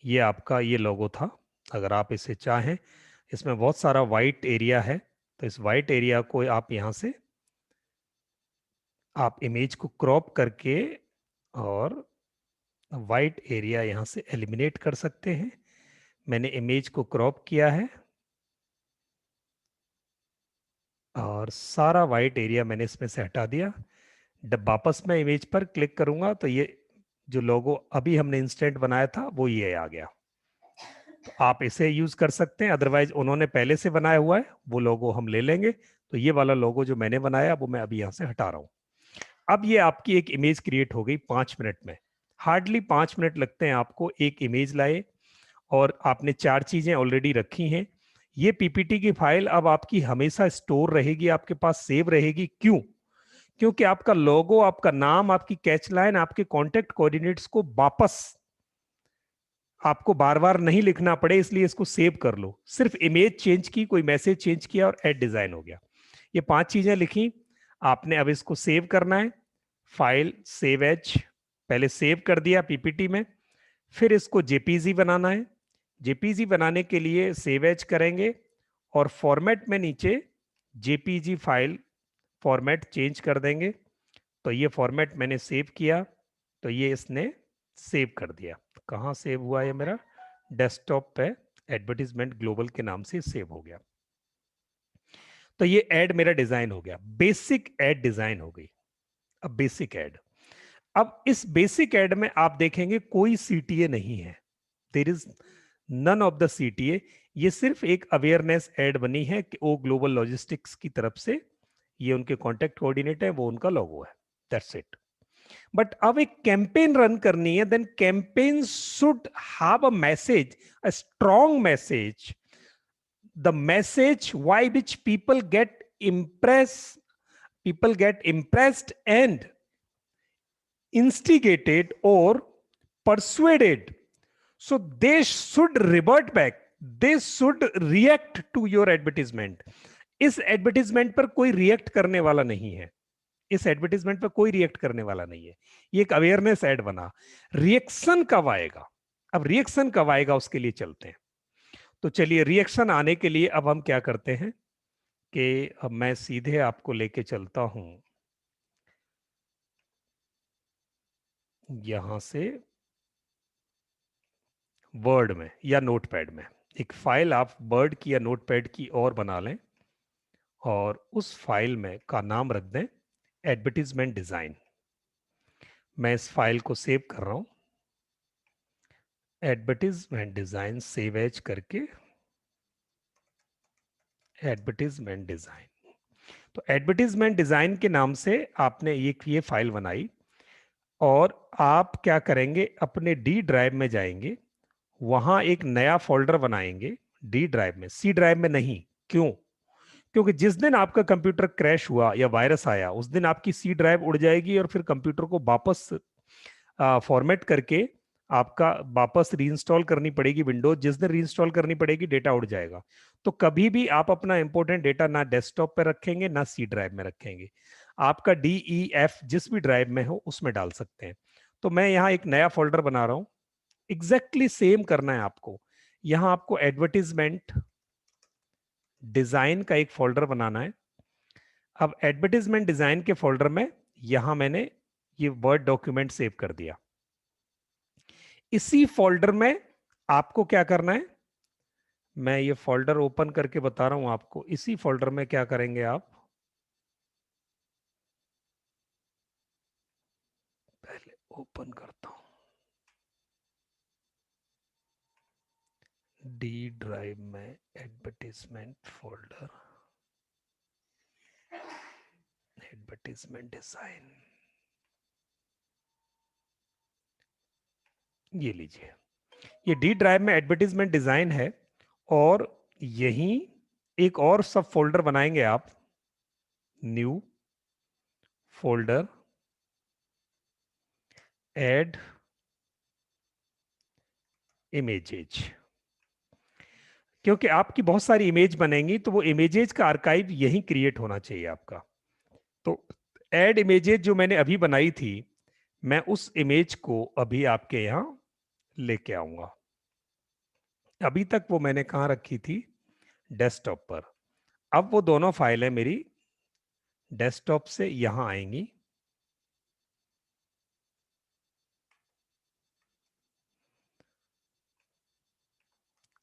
ये आपका ये लोगो था। अगर आप इसे चाहें, इसमें बहुत सारा वाइट एरिया है, तो इस वाइट एरिया को आप यहां से, आप इमेज को क्रॉप करके और वाइट एरिया यहां से एलिमिनेट कर सकते हैं। मैंने इमेज को क्रॉप किया है और सारा वाइट एरिया मैंने इसमें से हटा दिया। जब वापस मैं इमेज पर क्लिक करूंगा तो ये जो लोगो अभी हमने इंस्टेंट बनाया था वो ये आ गया। तो आप इसे यूज कर सकते हैं, अदरवाइज उन्होंने पहले से बनाया हुआ है वो लोगो हम ले लेंगे। तो ये वाला लोगो जो मैंने बनाया वो मैं अभी यहाँ से हटा रहा हूँ। अब ये आपकी एक इमेज क्रिएट हो गई 5 मिनट में। हार्डली 5 मिनट लगते हैं आपको एक इमेज लाए, और आपने 4 चीजें ऑलरेडी रखी हैं। ये पीपीटी की फाइल अब आपकी हमेशा स्टोर रहेगी, आपके पास सेव रहेगी। क्यों? क्योंकि आपका लोगो, आपका नाम, आपकी कैच लाइन, आपके कॉन्टेक्ट कोऑर्डिनेट्स को वापस आपको बार बार नहीं लिखना पड़े, इसलिए इसको सेव कर लो। सिर्फ इमेज चेंज की, कोई मैसेज चेंज किया और ऐड डिजाइन हो गया। ये 5 चीजें लिखी आपने, अब इसको सेव करना है। फाइल सेव एज, पहले सेव कर दिया पीपीटी में, फिर इसको जेपीजी बनाना है। जेपीजी बनाने के लिए सेव एज करेंगे और फॉर्मेट में नीचे जेपीजी फाइल फॉर्मेट चेंज कर देंगे। तो ये फॉर्मेट मैंने सेव किया, तो ये इसने सेव कर दिया। कहाँ सेव हुआ ये मेरा? डेस्कटॉप पे एडवर्टीजमेंट ग्लोबल के नाम से सेव हो गया। तो ये एड मेरा डिजाइन हो गया, बेसिक एड डिजाइन हो गई। अब बेसिक एड, अब इस बेसिक एड में आप देखेंगे कोई सीटीए नहीं है, there is none of the CTA. ये सिर्फ एक अवेयरनेस एड बनी है कि वो ग्लोबल लॉजिस्टिक्स की तरफ से, ये उनके कॉन्टेक्ट कोऑर्डिनेट है, वो उनका लोगो है, दैट्स इट। बट अब एक कैंपेन रन करनी है, then campaign should have a message, a strong message, the message why which people get impressed and instigated or persuaded. So they should revert back, they should react to your advertisement. इस advertisement पर कोई react करने वाला नहीं है, इस advertisement पर कोई रिएक्ट करने वाला नहीं है। ये एक अवेयरनेस एड बना। रिएक्शन कब आएगा? अब रिएक्शन कब आएगा उसके लिए चलते हैं। तो चलिए, रिएक्शन आने के लिए अब हम क्या करते हैं कि अब मैं सीधे आपको लेके चलता हूं यहां से वर्ड में या नोटपैड में। एक फाइल आप वर्ड की या नोटपैड की और बना लें, और उस फाइल में का नाम रख दें एडवर्टीजमेंट डिजाइन। मैं इस फाइल को सेव कर रहा हूं, एडवर्टीजमेंट डिजाइन, सेव एज करके एडवर्टीजमेंट डिजाइन। तो एडवर्टीजमेंट डिजाइन के नाम से आपने ये फाइल बनाई, और आप क्या करेंगे, अपने डी ड्राइव में जाएंगे, वहां एक नया फोल्डर बनाएंगे डी ड्राइव में, सी ड्राइव में नहीं। क्यों? क्योंकि जिस दिन आपका कंप्यूटर क्रैश हुआ या वायरस आया, उस दिन आपकी सी ड्राइव उड़ जाएगी और फिर कंप्यूटर को वापस फॉर्मेट करके आपका वापस रीइंस्टॉल करनी पड़ेगी विंडोज। जिस दिन रीइंस्टॉल करनी पड़ेगी डेटा उड़ जाएगा। तो कभी भी आप अपना इंपॉर्टेंट डेटा ना डेस्कटॉप पे रखेंगे ना सी ड्राइव में रखेंगे, आपका DEF जिस भी ड्राइव में हो उसमें डाल सकते हैं। तो मैं यहाँ एक नया फोल्डर बना रहा हूं, एग्जैक्टली सेम करना है आपको। यहां आपको एडवर्टीजमेंट डिजाइन का एक फोल्डर बनाना है। अब एडवर्टीजमेंट डिजाइन के फोल्डर में यहां मैंने ये वर्ड डॉक्यूमेंट सेव कर दिया। इसी फोल्डर में आपको क्या करना है, मैं ये फोल्डर ओपन करके बता रहा हूं आपको। इसी फोल्डर में क्या करेंगे आप, पहले ओपन करता हूं, डी ड्राइव में एडवर्टीजमेंट फोल्डर, एडवर्टीजमेंट डिजाइन, ये लीजिए, ये डी ड्राइव में एडवर्टीजमेंट डिजाइन है। और यहीं एक और सब फोल्डर बनाएंगे आप, न्यू फोल्डर, ऐड इमेजेज। क्योंकि आपकी बहुत सारी इमेज बनेंगी तो वो इमेजेज का आर्काइव यहीं क्रिएट होना चाहिए आपका। तो ऐड इमेजेज जो मैंने अभी बनाई थी, मैं उस इमेज को अभी आपके यहां लेके आऊंगा। अभी तक वो मैंने कहां रखी थी, डेस्कटॉप पर। अब वो दोनों फाइलें मेरी डेस्कटॉप से यहां आएंगी।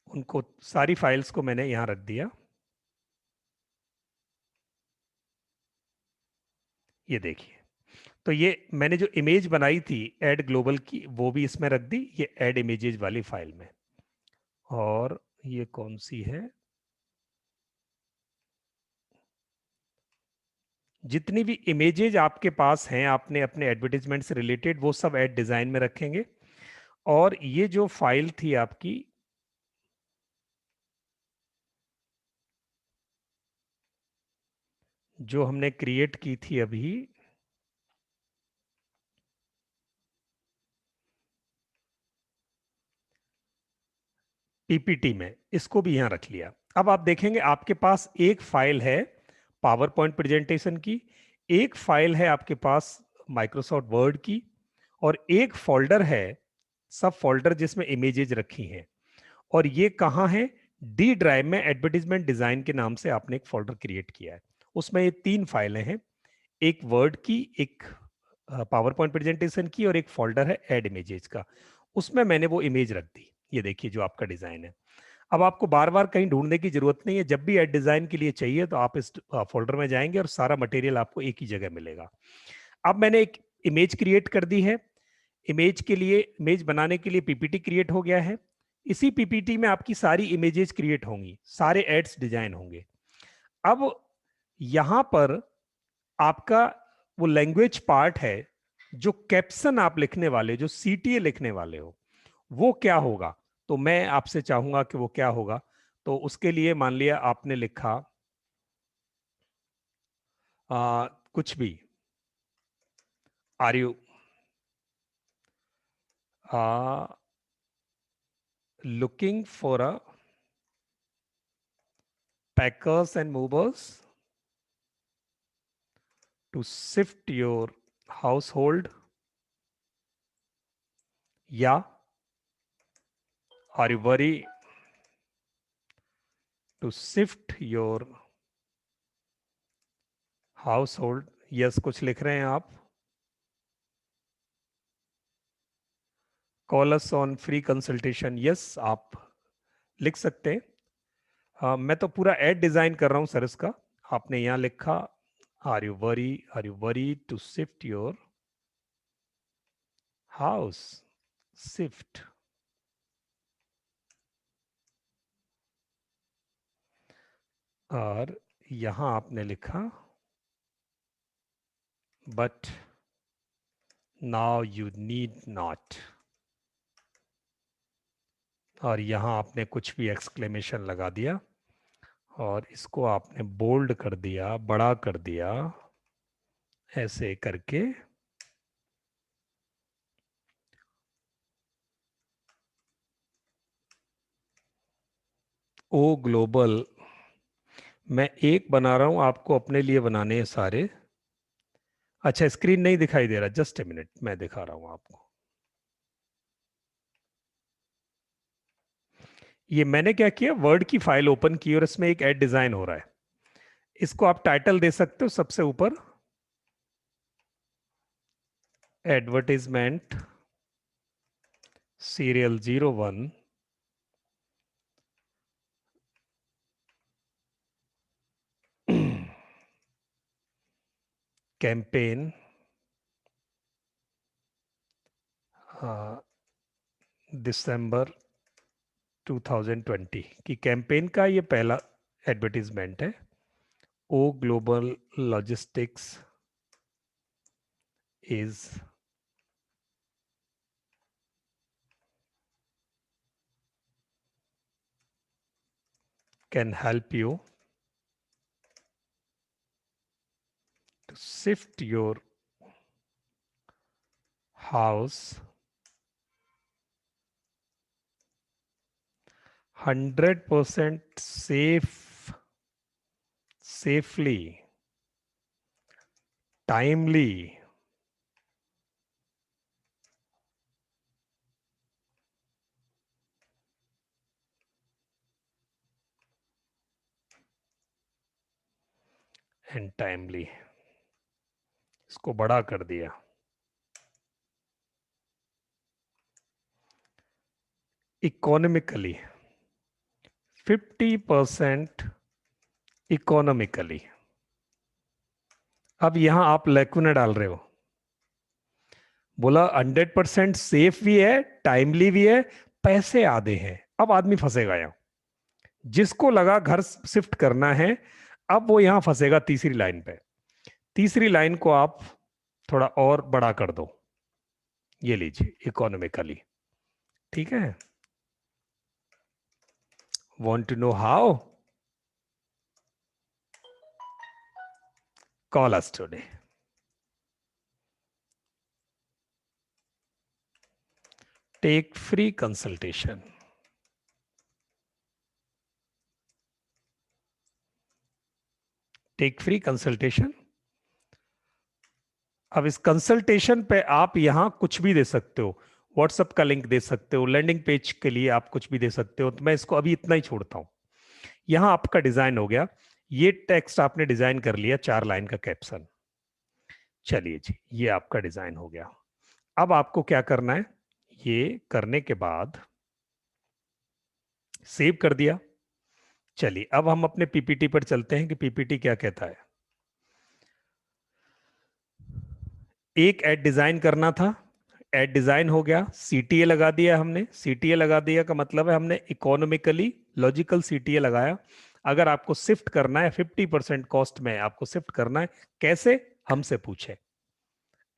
उनको सारी फाइल्स को मैंने यहां रख दिया। ये देखिए, तो ये मैंने जो इमेज बनाई थी ऐड ग्लोबल की, वो भी इसमें रख दी, ये ऐड इमेजेस वाली फाइल में। और ये कौन सी है, जितनी भी इमेजेज आपके पास हैं आपने अपने एडवर्टीजमेंट से रिलेटेड, वो सब ऐड डिजाइन में रखेंगे। और ये जो फाइल थी आपकी, जो हमने क्रिएट की थी अभी, पीपीटी में, इसको भी यहां रख लिया। अब आप देखेंगे आपके पास एक फाइल है पावर पॉइंट प्रेजेंटेशन की, एक फाइल है आपके पास माइक्रोसॉफ्ट वर्ड की, और एक फोल्डर है सब फोल्डर जिसमें इमेजेज रखी हैं। और ये कहाँ है, डी ड्राइव में एडवर्टीजमेंट डिजाइन के नाम से आपने एक फोल्डर क्रिएट किया है। उसमें ये 3 फाइलें हैं, एक वर्ड की, एक पावर पॉइंट प्रेजेंटेशन की, और एक फोल्डर है ऐड इमेजेस का। उसमें मैंने वो इमेज रख दी। ये देखिए जो आपका डिजाइन है। अब आपको बार बार कहीं ढूंढने की जरूरत नहीं है। जब भी ऐड डिजाइन के लिए चाहिए तो आप इस फोल्डर में जाएंगे और सारा मटेरियल आपको एक ही जगह मिलेगा। अब मैंने एक इमेज क्रिएट कर दी है। इमेज के लिए, इमेज बनाने के लिए पीपीटी क्रिएट हो गया है। इसी पीपीटी में आपकी सारी इमेजेस क्रिएट होंगी, सारे एड्स डिजाइन होंगे। अब यहां पर आपका वो लैंग्वेज पार्ट है, जो कैप्शन आप लिखने वाले, जो सीटीए लिखने वाले हो, वो क्या होगा। तो मैं आपसे चाहूंगा कि वो क्या होगा। तो उसके लिए मान लिया आपने लिखा कुछ भी, are you looking for a packers and movers to shift your household, या are you worry to shift your household? Yes कुछ लिख रहे हैं आप। Call us on free consultation, yes आप लिख सकते हैं। मैं तो पूरा एड डिजाइन कर रहा हूं सर इसका। आपने यहां लिखा are you worry to shift your house, shift, और यहां आपने लिखा but now you need not, और यहाँ आपने कुछ भी एक्सक्लेमेशन लगा दिया और इसको आपने बोल्ड कर दिया, बड़ा कर दिया, ऐसे करके ओ ग्लोबल, मैं एक बना रहा हूं, आपको अपने लिए बनाने हैं सारे। अच्छा, स्क्रीन नहीं दिखाई दे रहा, जस्ट ए मिनट, मैं दिखा रहा हूं आपको। ये मैंने क्या किया, वर्ड की फाइल ओपन की और इसमें एक ऐड डिजाइन हो रहा है। इसको आप टाइटल दे सकते हो सबसे ऊपर, एडवर्टाइजमेंट सीरियल 01 कैंपेन दिसंबर 2020 की कैंपेन का ये पहला एडवर्टीजमेंट है। O global logistics is can help you to shift your house 100% safely, timely, and timely। इसको बड़ा कर दिया। Economically, 50% economically. अब यहां आप लैकुना डाल रहे हो, बोला 100% सेफ भी है, टाइमली भी है, पैसे आधे हैं। अब आदमी फंसेगा यहां, जिसको लगा घर शिफ्ट करना है, अब वो यहां फंसेगा तीसरी लाइन पे। तीसरी लाइन को आप थोड़ा और बड़ा कर दो, ये लीजिए इकोनॉमिकली, ठीक है। Want to know how? Call us today. Take free consultation. Take free consultation. अब इस कंसल्टेशन पे आप यहां कुछ भी दे सकते हो, व्हाट्सएप का लिंक दे सकते हो, लैंडिंग पेज के लिए आप कुछ भी दे सकते हो। तो मैं इसको अभी इतना ही छोड़ता हूं। यहां आपका डिजाइन हो गया, ये टेक्स्ट आपने डिजाइन कर लिया, 4 लाइन का कैप्शन। चलिए जी, ये आपका डिजाइन हो गया। अब आपको क्या करना है, ये करने के बाद सेव कर दिया। चलिए अब हम अपने पीपीटी पर चलते हैं कि पीपीटी क्या कहता है। एक ऐड डिजाइन करना था, ऐड डिजाइन हो गया, सीटीए लगा दिया हमने। सीटीए लगा दिया का मतलब है हमने इकोनॉमिकली लॉजिकल सीटीए लगाया। अगर आपको शिफ्ट करना है 50% कॉस्ट में, आपको शिफ्ट करना है, कैसे, हमसे पूछे।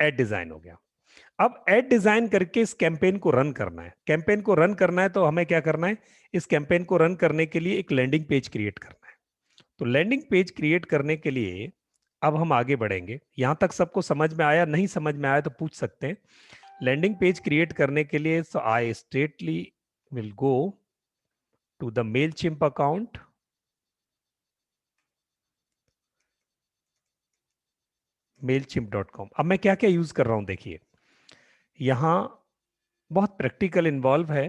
ऐड डिजाइन हो गया। अब ऐड डिजाइन करके इस कैंपेन को रन करना है। कैंपेन को रन करना है तो हमें क्या करना है, इस कैंपेन को रन करने के लिए एक लैंडिंग पेज क्रिएट करना है। तो लैंडिंग पेज क्रिएट करने के लिए अब हम आगे बढ़ेंगे। यहां तक सबको समझ में आया? नहीं समझ में आया तो पूछ सकते हैं। लैंडिंग पेज क्रिएट करने के लिए so I straightly will go to the Mailchimp account, mailchimp.com। अब मैं क्या क्या यूज कर रहा हूं देखिए, यहां बहुत प्रैक्टिकल इन्वॉल्व है।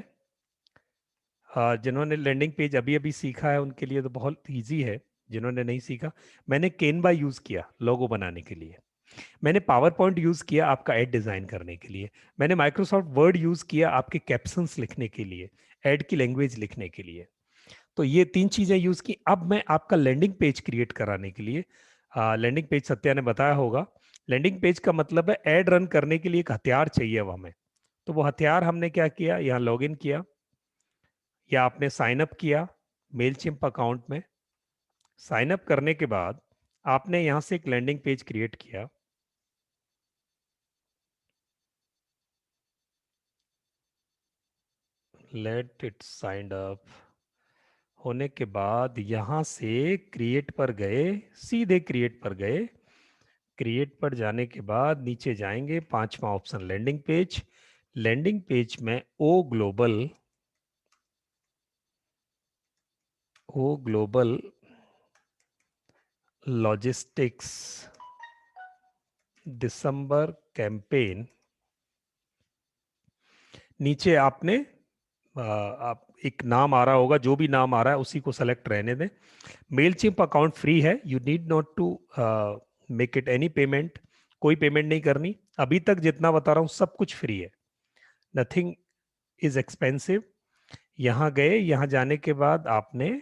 जिन्होंने लैंडिंग पेज अभी अभी सीखा है उनके लिए तो बहुत इजी है, जिन्होंने नहीं सीखा, मैंने केनवा यूज किया लोगो बनाने के लिए, मैंने पावर पॉइंट यूज किया आपका ऐड डिजाइन करने के लिए, मैंने माइक्रोसॉफ्ट वर्ड यूज किया आपके कैप्शंस लिखने के लिए, ऐड की लैंग्वेज लिखने के लिए। तो ये 3 चीजें यूज की। अब मैं आपका लैंडिंग पेज क्रिएट कराने के लिए, लैंडिंग पेज सत्या ने बताया होगा, लैंडिंग पेज का मतलब है ऐड रन करने के लिए एक हथियार चाहिए अब हमें। तो वो हथियार हमने क्या किया, यहाँ लॉग इन किया या आपने साइन अप किया मेलचिम्प अकाउंट में। साइन अप करने के बाद आपने यहां से एक लैंडिंग पेज क्रिएट किया। लेट इट साइंड अप होने के बाद यहां से क्रिएट पर गए, सीधे क्रिएट पर गए। क्रिएट पर जाने के बाद नीचे जाएंगे, 5वां option landing page. Landing page में O global logistics December campaign, नीचे आपने आप एक नाम आ रहा होगा, जो भी नाम आ रहा है उसी को सेलेक्ट रहने दें। मेलचिम्प अकाउंट फ्री है, you need not to make it any payment, कोई पेमेंट नहीं करनी। अभी तक जितना बता रहा हूं सब कुछ फ्री है, नथिंग इज एक्सपेंसिव। यहां गए, यहां जाने के बाद आपने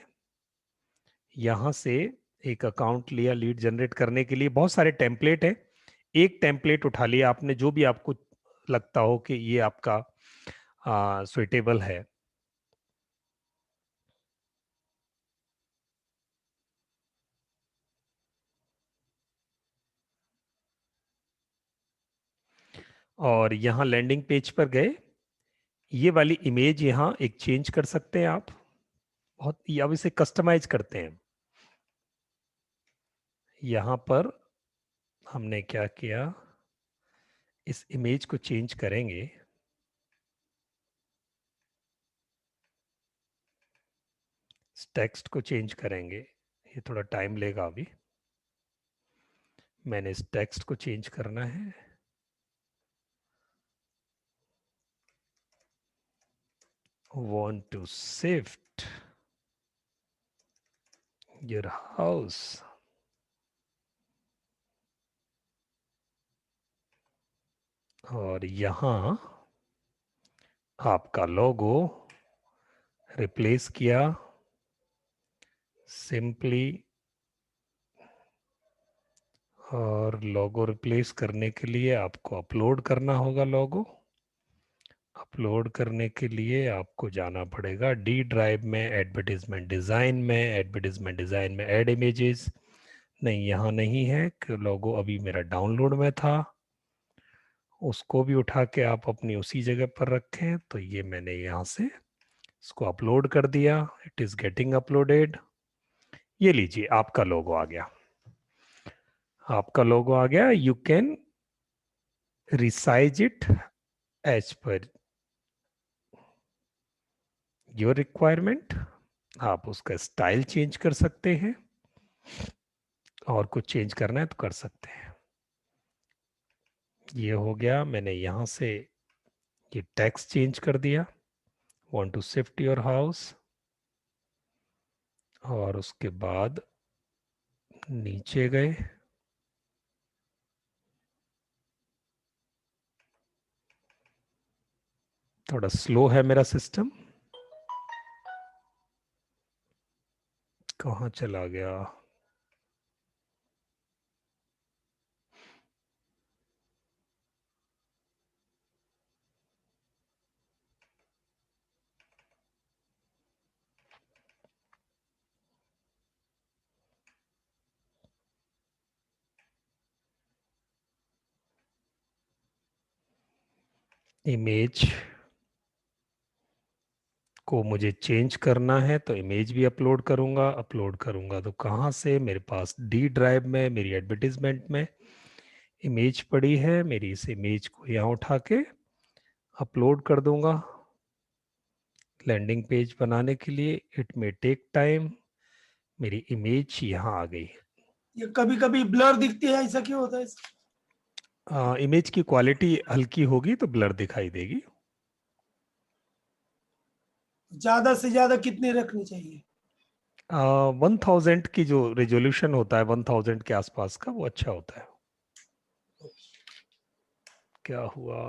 यहां से एक अकाउंट लिया लीड जनरेट करने के लिए। बहुत सारे टेम्पलेट है, एक टेम्पलेट उठा लिया आपने जो भी आपको लगता हो कि ये आपका सुइटेबल है। और यहाँ लैंडिंग पेज पर गए, ये वाली इमेज यहाँ एक चेंज कर सकते हैं आप, बहुत अब इसे कस्टमाइज करते हैं। यहाँ पर हमने क्या किया, इस इमेज को चेंज करेंगे। इस टेक्स्ट को चेंज करेंगे, ये थोड़ा टाइम लेगा अभी। मैंने इस टेक्स्ट को चेंज करना है। Want to shift your house, और यहां आपका लोगो रिप्लेस किया सिंपली। और लोगो रिप्लेस करने के लिए आपको अपलोड करना होगा लोगो। अपलोड करने के लिए आपको जाना पड़ेगा डी ड्राइव में, एडवर्टीजमेंट डिज़ाइन में। एडवर्टीजमेंट डिज़ाइन में ऐड इमेजेस, नहीं यहाँ नहीं है, लोगो अभी मेरा डाउनलोड में था, उसको भी उठा के आप अपनी उसी जगह पर रखें। तो ये मैंने यहाँ से इसको अपलोड कर दिया, इट इज़ गेटिंग अपलोडेड। ये लीजिए आपका लोगो आ गया, आपका लोगो आ गया। You can resize it as per your requirement, आप उसका स्टाइल चेंज कर सकते हैं, और कुछ चेंज करना है तो कर सकते हैं। ये हो गया, मैंने यहाँ से ये टेक्स्ट चेंज कर दिया, want to shift your house, और उसके बाद नीचे गए, थोड़ा स्लो है मेरा सिस्टम, कहाँ चला गया। इमेज को मुझे चेंज करना है तो इमेज भी अपलोड करूंगा। अपलोड करूंगा तो कहाँ से, मेरे पास डी ड्राइव में मेरी एडवर्टीजमेंट में इमेज पड़ी है, मेरी इस इमेज को यहाँ उठा के अपलोड कर दूंगा लैंडिंग पेज बनाने के लिए। It may take time. मेरी इमेज यहाँ आ गई। ये कभी कभी ब्लर दिखती है, ऐसा क्यों होता है? इमेज की क्वालिटी हल्की होगी तो ब्लर दिखाई देगी। ज्यादा से ज्यादा कितनी रखनी चाहिए? 1000 की जो रेजोल्यूशन होता है 1000 के आसपास का, वो अच्छा होता है। क्या हुआ,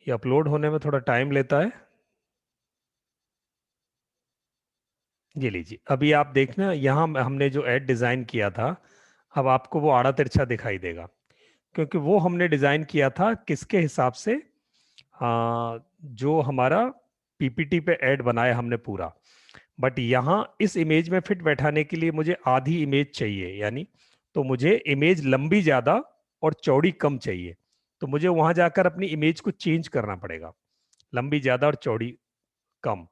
ये अपलोड होने में थोड़ा टाइम लेता है। ये लीजिए, अभी आप देखना यहाँ हमने जो एड डिजाइन किया था, अब आपको वो आड़ा तिरछा दिखाई देगा, क्योंकि वो हमने डिजाइन किया था किसके हिसाब से, जो हमारा पीपीटी पे ऐड बनाया हमने पूरा। बट यहाँ इस इमेज में फिट बैठाने के लिए मुझे आधी इमेज चाहिए, यानी तो मुझे इमेज लंबी ज्यादा और चौड़ी कम चाहिए। तो मुझे वहां जाकर अपनी इमेज को चेंज करना पड़ेगा, लंबी ज्यादा और चौड़ी कम।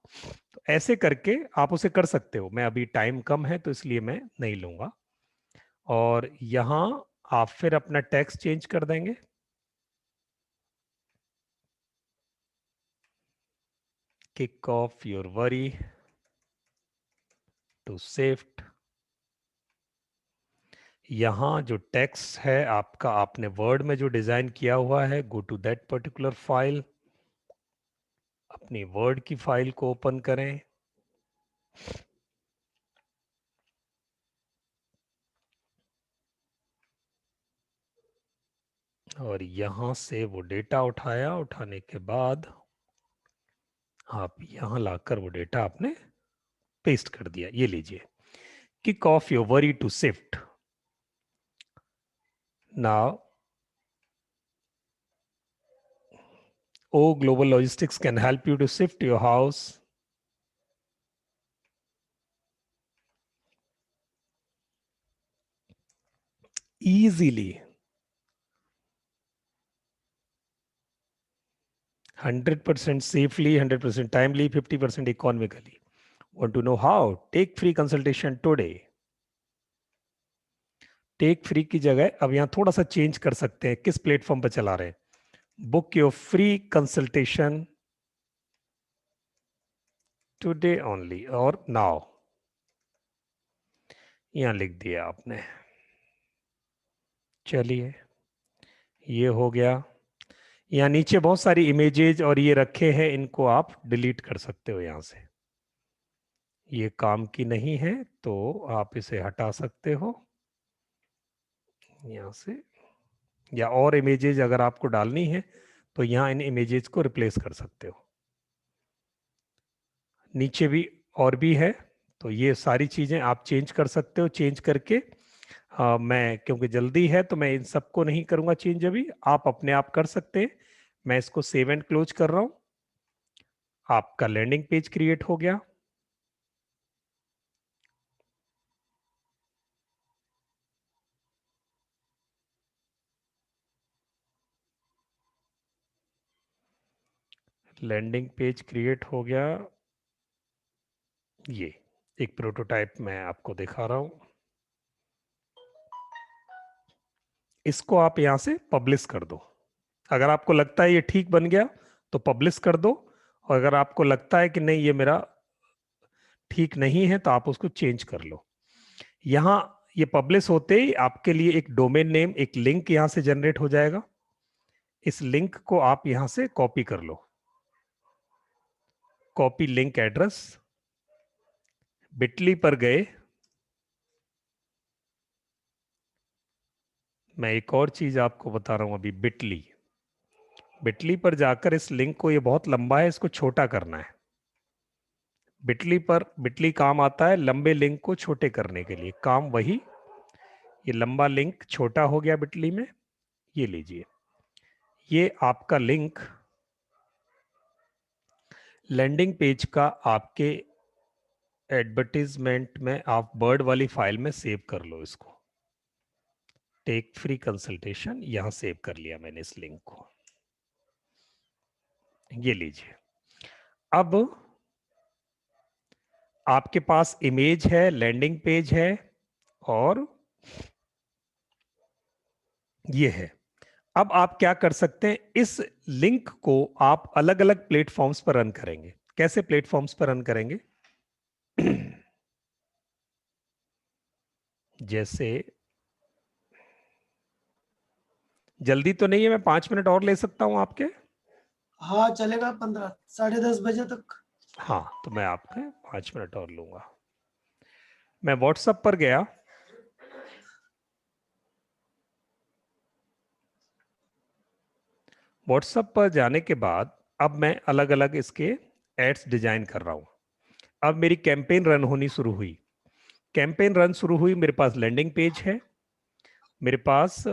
तो ऐसे करके आप उसे कर सकते हो। मैं अभी टाइम कम है तो इसलिए मैं नहीं लूंगा। और यहां आप फिर अपना टेक्स्ट चेंज कर देंगे। Kick off your worry to shift. यहां जो टेक्स्ट है आपका, आपने वर्ड में जो डिजाइन किया हुआ है, go to that particular file, अपनी वर्ड की फाइल को ओपन करें। और यहां से वो डेटा उठाया, उठाने के बाद आप यहां लाकर वो डेटा आपने पेस्ट कर दिया। ये लीजिए, kick off your worry to shift. Now O Global Logistics can help you to shift your house easily, 100% safely, 100% timely, 50% economically. Want to know how? Take free consultation today. Take free की जगह अब यहां थोड़ा सा change कर सकते हैं, किस प्लेटफॉर्म पर चला रहे हैं। Book your free consultation today only और नाउ, यहां लिख दिया आपने। चलिए, ये हो गया। यहाँ नीचे बहुत सारी इमेजेस और ये रखे हैं, इनको आप डिलीट कर सकते हो यहां से। ये काम की नहीं है तो आप इसे हटा सकते हो यहां से, या और इमेजेस अगर आपको डालनी है तो यहाँ इन इमेजेस को रिप्लेस कर सकते हो। नीचे भी और भी है, तो ये सारी चीजें आप चेंज कर सकते हो। चेंज करके मैं, क्योंकि जल्दी है तो मैं इन सबको नहीं करूंगा चेंज अभी, आप अपने आप कर सकते हैं। मैं इसको सेव एंड क्लोज कर रहा हूं। आपका लैंडिंग पेज क्रिएट हो गया। लैंडिंग पेज क्रिएट हो गया। ये एक प्रोटोटाइप मैं आपको दिखा रहा हूं। इसको आप यहां से पब्लिश कर दो। अगर आपको लगता है ये ठीक बन गया तो पब्लिश कर दो, और अगर आपको लगता है कि नहीं ये मेरा ठीक नहीं है तो आप उसको चेंज कर लो। यहां ये पब्लिश होते ही आपके लिए एक डोमेन नेम, एक लिंक यहां से जनरेट हो जाएगा। इस लिंक को आप यहां से कॉपी कर लो। कॉपी लिंक एड्रेस, बिटली पर गए। मैं एक और चीज आपको बता रहा हूं अभी, बिटली। बिटली पर जाकर इस लिंक को, ये बहुत लंबा है, इसको छोटा करना है। बिटली पर, बिटली काम आता है लंबे लिंक को छोटे करने के लिए, काम वही। ये लंबा लिंक छोटा हो गया बिटली में। ये लीजिए, ये आपका लिंक लैंडिंग पेज का आपके एडवर्टीजमेंट में, आप वर्ड वाली फाइल में सेव कर लो इसको। टेक फ्री कंसल्टेशन, यहां सेव कर लिया मैंने इस लिंक को। ये लीजिए, अब आपके पास इमेज है, लैंडिंग पेज है, और ये है। अब आप क्या कर सकते हैं, इस लिंक को आप अलग अलग प्लेटफॉर्म्स पर रन करेंगे। कैसे प्लेटफॉर्म्स पर रन करेंगे? जैसे, जल्दी तो नहीं है, मैं 5 मिनट और ले सकता हूं आपके। हाँ चलेगा, 10:30 तक। हाँ, तो मैं आपके 5 मिनट और लूंगा। मैं व्हाट्सएप पर गया। व्हाट्सएप पर जाने के बाद अब मैं अलग अलग इसके एड्स डिजाइन कर रहा हूं। अब मेरी कैंपेन रन होनी शुरू हुई। कैंपेन रन शुरू हुई, मेरे पास लैंडिंग पेज है, मेरे पास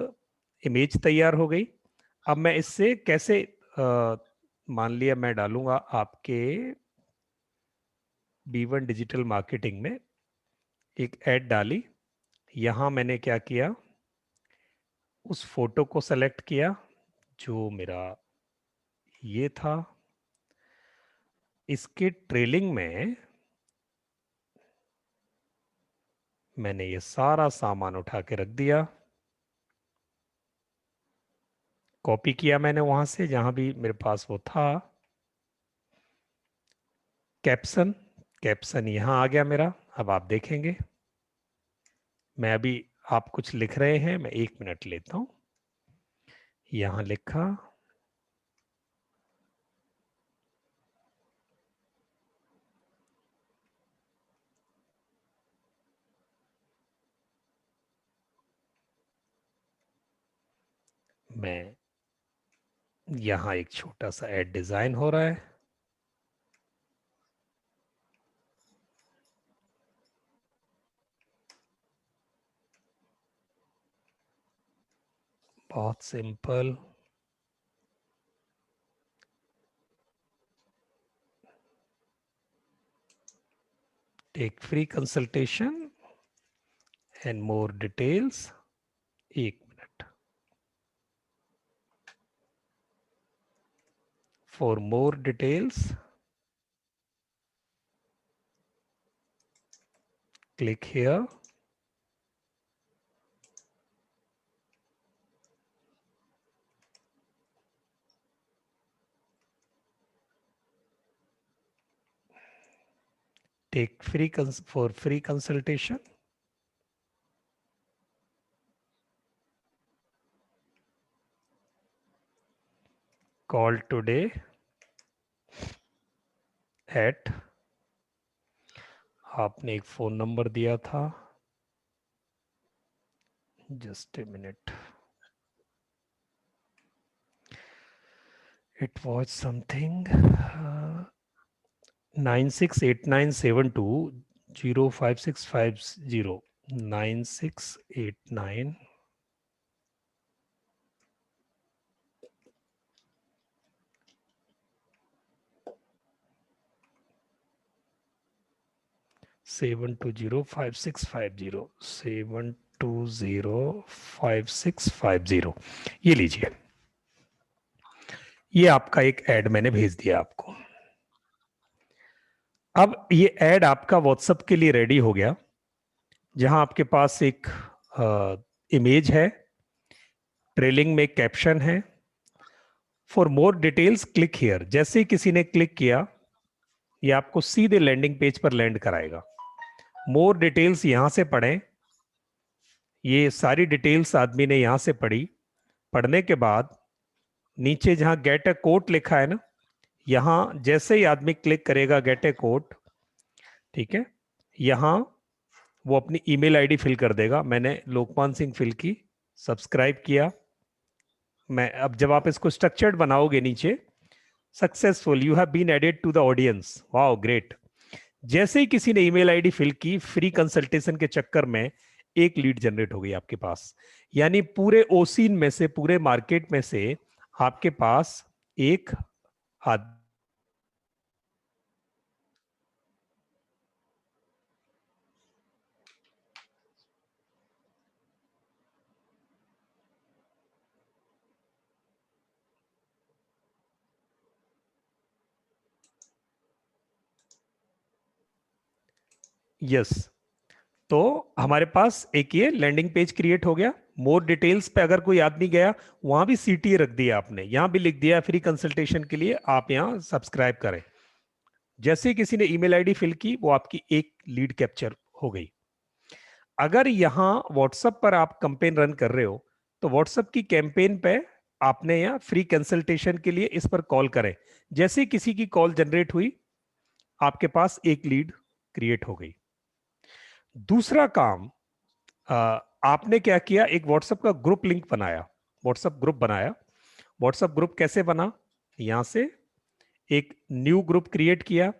इमेज तैयार हो गई। अब मैं इससे कैसे, मान लिया मैं डालूंगा आपके B1 डिजिटल मार्केटिंग में एक ऐड डाली। यहां मैंने क्या किया, उस फोटो को सेलेक्ट किया जो मेरा ये था, इसके ट्रेलिंग में मैंने ये सारा सामान उठा के रख दिया, कॉपी किया मैंने वहां से जहां भी मेरे पास वो था। कैप्शन, कैप्शन यहां आ गया मेरा। अब आप देखेंगे, मैं अभी, आप कुछ लिख रहे हैं, मैं 1 मिनट लेता हूं। यहां लिखा, मैं यहां एक छोटा सा एड डिजाइन हो रहा है। बहुत simple. Take free consultation and more details. 1 minute. For more details click here, take free for free consultation, call today at, आपने एक फोन नंबर दिया था, just a minute, it was something 9689720565 9689 7205650 7205650। ये लीजिए, ये आपका एक ऐड मैंने भेज दिया आपको। अब ये ऐड आपका व्हाट्सएप के लिए रेडी हो गया, जहां आपके पास एक इमेज है, ट्रेलिंग में एक कैप्शन है। For more details click here. जैसे ही किसी ने क्लिक किया, ये आपको सीधे लैंडिंग पेज पर लैंड कराएगा। मोर डिटेल्स यहां से पढ़ें। ये सारी डिटेल्स आदमी ने यहां से पढ़ी। पढ़ने के बाद नीचे जहां गेट ए कोट लिखा है ना, यहां जैसे ही आदमी क्लिक करेगा गेट ए कोट, ठीक है, यहां वो अपनी ईमेल आईडी फिल कर देगा। मैंने लोकमान सिंह फिल की, सब्सक्राइब किया। मैं अब जब आप इसको स्ट्रक्चर्ड बनाओगे, नीचे successful, you have been added to the audience, wow great. जैसे ही किसी ने ईमेल आईडी फिल की, फ्री कंसल्टेशन के चक्कर में एक लीड जनरेट हो गई आपके पास। यानी पूरे ओसिन में से, पूरे मार्केट में से आपके पास एक आदमी, यस, तो हमारे पास एक ये लैंडिंग पेज क्रिएट हो गया। मोर डिटेल्स पे अगर कोई आदमी गया, वहां भी सीटीए रख दिया आपने, यहां भी लिख दिया फ्री कंसल्टेशन के लिए आप यहां सब्सक्राइब करें। जैसे ही किसी ने ईमेल आईडी फिल की, वो आपकी एक लीड कैप्चर हो गई। अगर यहां व्हाट्सएप पर आप कैंपेन रन कर रहे हो, तो व्हाट्सएप की कैंपेन पे आपने यहां फ्री कंसल्टेशन के लिए इस पर कॉल करें। जैसे ही किसी की कॉल जनरेट हुई, आपके पास एक लीड क्रिएट हो गई। दूसरा काम, आपने क्या किया, एक व्हाट्सएप का ग्रुप लिंक बनाया, व्हाट्सएप ग्रुप बनाया। व्हाट्सएप ग्रुप कैसे बना, यहां से एक न्यू ग्रुप क्रिएट किया।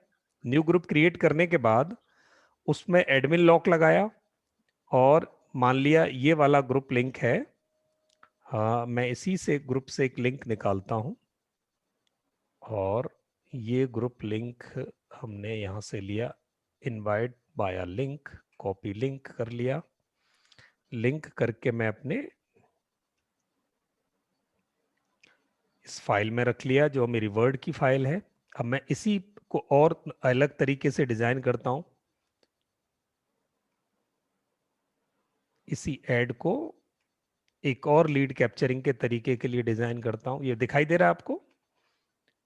न्यू ग्रुप क्रिएट करने के बाद उसमें एडमिन लॉक लगाया, और मान लिया ये वाला ग्रुप लिंक है। मैं इसी से ग्रुप से एक लिंक निकालता हूं, और ये ग्रुप लिंक हमने यहां से लिया, इनवाइट बाया लिंक, कॉपी लिंक कर लिया। लिंक करके मैं अपने इस फाइल में रख लिया, जो मेरी वर्ड की फाइल है। अब मैं इसी इसको और अलग तरीके से डिजाइन करता हूं। इसी ऐड को एक और लीड कैप्चरिंग के तरीके के लिए डिजाइन करता हूं। ये दिखाई दे रहा है आपको?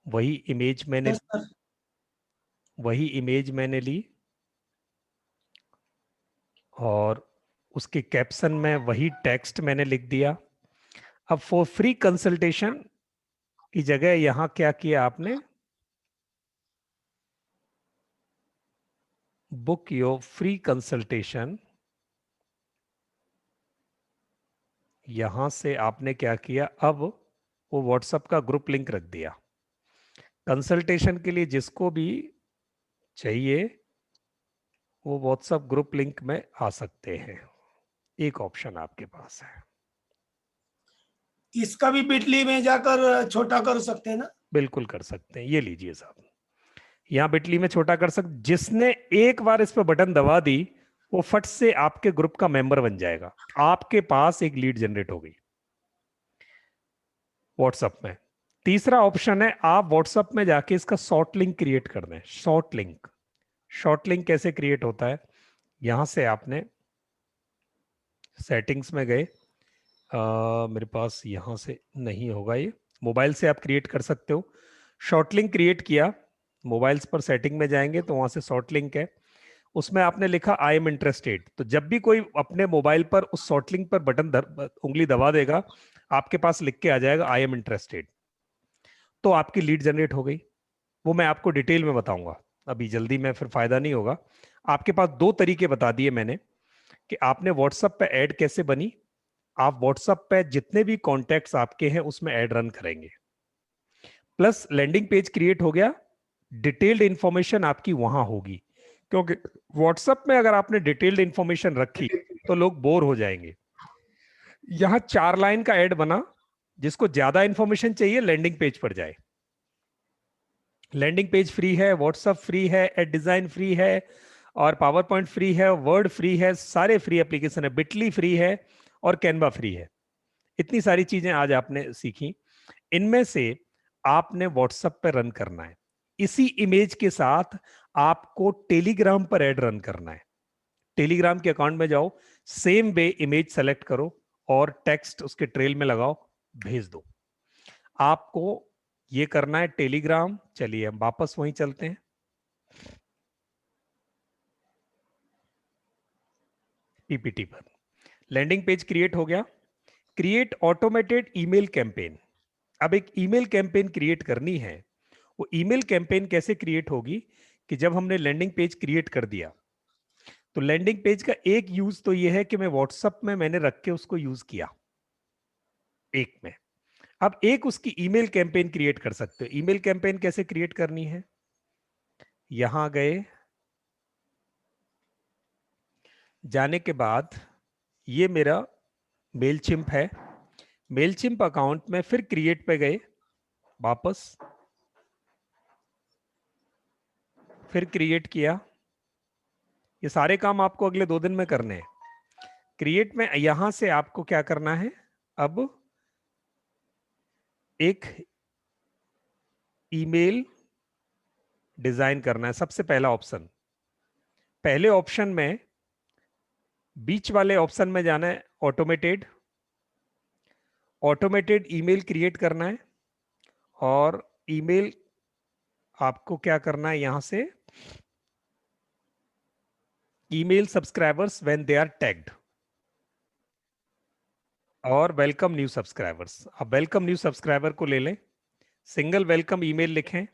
वही इमेज मैंने यस सर। ली और उसके कैप्शन में वही टेक्स्ट मैंने लिख दिया। अब फॉर फ्री कंसल्टेशन की जगह यहां क्या किया आपने, बुक योर फ्री कंसल्टेशन, यहां से आपने क्या किया, अब वो व्हाट्सएप का ग्रुप लिंक रख दिया। कंसल्टेशन के लिए जिसको भी चाहिए वो व्हाट्सएप ग्रुप लिंक में आ सकते हैं। एक ऑप्शन आपके पास है। इसका भी बिटली में जाकर छोटा कर सकते हैं ना? बिल्कुल कर सकते हैं। ये लीजिए साहब, यहां बिटली में छोटा कर सकते। जिसने एक बार इस पर बटन दबा दी वो फट से आपके ग्रुप का मेंबर बन जाएगा। आपके पास एक लीड जनरेट हो गई व्हाट्सएप में। तीसरा ऑप्शन है, आप व्हाट्सएप में जाके इसका शॉर्ट लिंक क्रिएट कर दें। शॉर्ट लिंक, शॉर्ट लिंक कैसे क्रिएट होता है, यहां से आपने सेटिंग्स में गए, मेरे पास यहां से नहीं होगा, ये मोबाइल से आप क्रिएट कर सकते हो। शॉर्ट लिंक क्रिएट किया, मोबाइल्स पर सेटिंग में जाएंगे तो वहां से शॉर्ट लिंक है, उसमें आपने लिखा आई एम इंटरेस्टेड। तो जब भी कोई अपने मोबाइल पर उस शॉर्ट लिंक पर बटन उंगली दबा देगा, आपके पास लिख के आ जाएगा आई एम इंटरेस्टेड। तो आपकी लीड जनरेट हो गई। वो मैं आपको डिटेल में बताऊंगा, अभी जल्दी में फिर फायदा नहीं होगा। आपके पास दो तरीके बता दिए मैंने कि आपने व्हाट्सएप पे ऐड कैसे बनी। आप व्हाट्सएप पे जितने भी कॉन्टैक्ट्स आपके हैं उसमें ऐड रन करेंगे, प्लस लैंडिंग पेज क्रिएट हो गया, डिटेल्ड इंफॉर्मेशन आपकी वहां होगी। क्योंकि व्हाट्सएप में अगर आपने डिटेल्ड इंफॉर्मेशन रखी तो लोग बोर हो जाएंगे। यहां 4 लाइन का ऐड बना, जिसको ज्यादा इंफॉर्मेशन चाहिए लैंडिंग पेज पर जाए। लैंडिंग पेज फ्री है, व्हाट्सएप फ्री है, एड डिजाइन फ्री है, और पावर पॉइंट फ्री है, वर्ड फ्री है, सारे फ्री एप्लीकेशन है, बिटली फ्री है और कैनवा फ्री है। इतनी सारी चीजें आज आपने सीखी। इनमें से आपने व्हाट्सएप पर रन करना है। इसी इमेज के साथ आपको टेलीग्राम पर ऐड रन करना है। टेलीग्राम के अकाउंट में जाओ, सेम वे इमेज सेलेक्ट करो और टेक्स्ट उसके ट्रेल में लगाओ, भेज दो। आपको ये करना है टेलीग्राम। चलिए हम वापस वहीं चलते हैं। पीपीटी पर लैंडिंग पेज क्रिएट हो गया। Create automated email campaign. अब एक ईमेल कैंपेन क्रिएट करनी है। वो ईमेल कैंपेन कैसे क्रिएट होगी कि जब हमने लैंडिंग पेज क्रिएट कर दिया तो लैंडिंग पेज का एक यूज तो ये है कि मैं व्हाट्सएप में मैंने रख के उसको यूज किया एक में। अब एक उसकी ईमेल कैंपेन क्रिएट कर सकते हो। ईमेल कैंपेन कैसे क्रिएट करनी है, यहां गए, जाने के बाद ये मेरा मेलचिम्प है। मेलचिम्प अकाउंट में फिर क्रिएट पे गए, वापस फिर क्रिएट किया। ये सारे काम आपको अगले 2 दिन में करने हैं। क्रिएट में यहां से आपको क्या करना है, अब एक ईमेल डिजाइन करना है। सबसे पहला ऑप्शन, पहले ऑप्शन में बीच वाले ऑप्शन में जाना है, ऑटोमेटेड। ऑटोमेटेड ईमेल क्रिएट करना है और ईमेल आपको क्या करना है, यहां से email subscribers when they are tagged और वेलकम न्यू सब्सक्राइबर्स। अब वेलकम न्यू सब्सक्राइबर को ले लें, सिंगल वेलकम ईमेल लिखें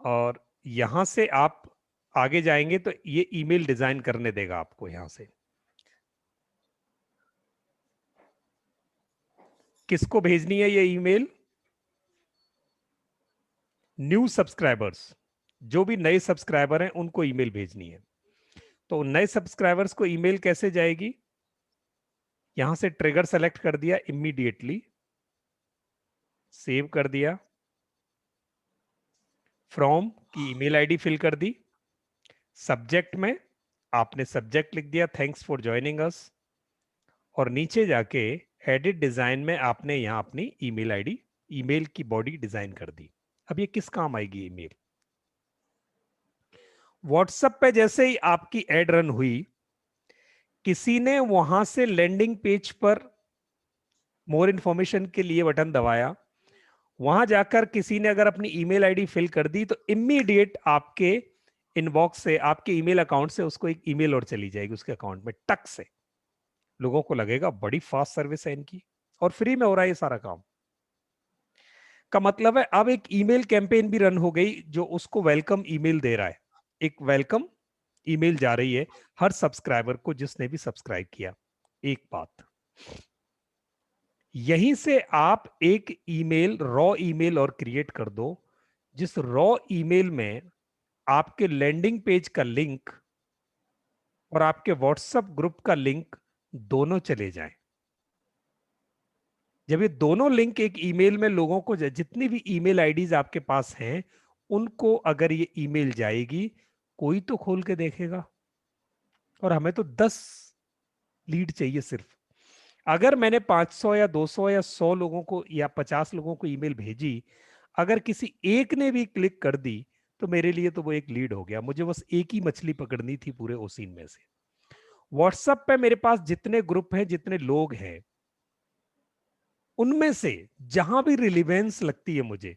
और यहां से आप आगे जाएंगे तो ये ईमेल डिजाइन करने देगा आपको। यहां से किसको भेजनी है ये ईमेल, न्यू सब्सक्राइबर्स, जो भी नए सब्सक्राइबर हैं उनको ईमेल भेजनी है। तो नए सब्सक्राइबर्स को ईमेल कैसे जाएगी, यहां से ट्रिगर सेलेक्ट कर दिया, इमीडिएटली सेव कर दिया, फ्रॉम की ईमेल आईडी फिल कर दी, सब्जेक्ट में आपने सब्जेक्ट लिख दिया थैंक्स फॉर ज्वाइनिंग अस, और नीचे जाके एडिट डिजाइन में आपने यहां अपनी ईमेल आईडी, ईमेल की बॉडी डिजाइन कर दी। अब ये किस काम आएगी ईमेल? व्हाट्सएप पे जैसे ही आपकी एड रन हुई, किसी ने वहां से लैंडिंग पेज पर मोर इन्फॉर्मेशन के लिए बटन दबाया, वहां जाकर किसी ने अगर अपनी ईमेल आईडी फिल कर दी, तो इमीडिएट आपके इनबॉक्स से, आपके ईमेल अकाउंट से उसको एक ईमेल और चली जाएगी उसके अकाउंट में, टक से। लोगों को लगेगा बड़ी फास्ट सर्विस है इनकी, और फ्री में हो रहा है ये सारा काम। का मतलब है अब एक ईमेल कैंपेन भी रन हो गई जो उसको वेलकम ईमेल दे रहा है। एक वेलकम ईमेल जा रही है हर सब्सक्राइबर को जिसने भी सब्सक्राइब किया। एक बात, यहीं से आप एक ईमेल, रॉ ईमेल और क्रिएट कर दो, जिस रॉ ईमेल में आपके लैंडिंग पेज का लिंक और आपके व्हाट्सएप ग्रुप का लिंक दोनों चले जाएं। जब ये दोनों लिंक एक ईमेल में लोगों को, जितनी भी ईमेल आईडीज आपके पास हैं, उनको अगर ये ईमेल जाएगी, कोई तो खोल के देखेगा। और हमें तो 10 लीड चाहिए सिर्फ। अगर मैंने 500 या 200 या 100 लोगों को या 50 लोगों को ईमेल भेजी, अगर किसी एक ने भी क्लिक कर दी, तो मेरे लिए तो वो एक लीड हो गया। मुझे बस एक ही मछली पकड़नी थी पूरे ओसीन में से। व्हाट्सएप पे मेरे पास जितने ग्रुप हैं, जितने लोग हैं, उनमें से जहां भी रिलीवेंस लगती है मुझे,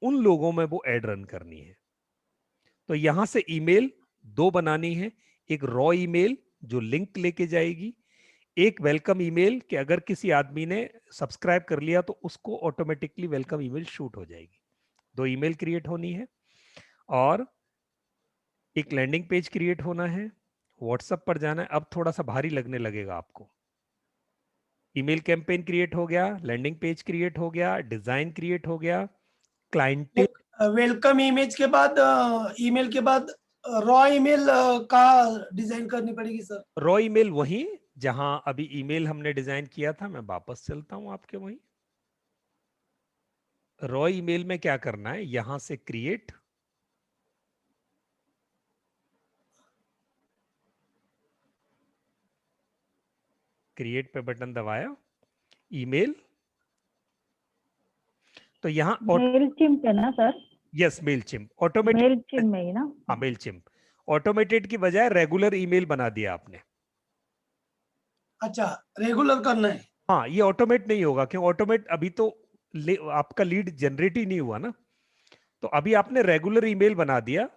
उन लोगों में वो एड रन करनी है। तो यहां से ईमेल 2 बनानी है। एक रॉ ईमेल जो लिंक लेके जाएगी, एक वेलकम ईमेल कि अगर किसी आदमी ने सब्सक्राइब कर लिया तो उसको ऑटोमेटिकली वेलकम ईमेल शूट हो जाएगी। 2 ईमेल क्रिएट होनी है, और एक लैंडिंग पेज क्रिएट होना है। व्हाट्सएप पर जाना है। अब थोड़ा सा भारी लगने लगेगा आपको। ईमेल कैंपेन क्रिएट हो गया, लैंडिंग पेज क्रिएट हो गया, डिजाइन क्रिएट हो गया, क्लाइंट। वेलकम इमेज के बाद, ईमेल के बाद रॉ ईमेल का डिजाइन करनी पड़ेगी सर। रॉ ईमेल वही जहां अभी ईमेल हमने डिजाइन किया था। मैं वापस चलता हूं आपके वहीं। रॉ ईमेल में क्या करना है, यहां से क्रिएट, क्रिएट पे बटन दबाया, ईमेल। तो यहां मेलचिम्प है ना sir? Yes, Mailchimp automatic. Mailchimp में ही ना? हाँ, मेलचिम्प ऑटोमेटेड की बजाय रेगुलर ईमेल बना दिया आपने। अच्छा, रेगुलर करना है। हाँ, ये ऑटोमेट नहीं होगा, क्यों? ऑटोमेट अभी तो आपका लीड जनरेट ही नहीं हुआ ना। तो अभी आपने रेगुलर ईमेल बना दिया,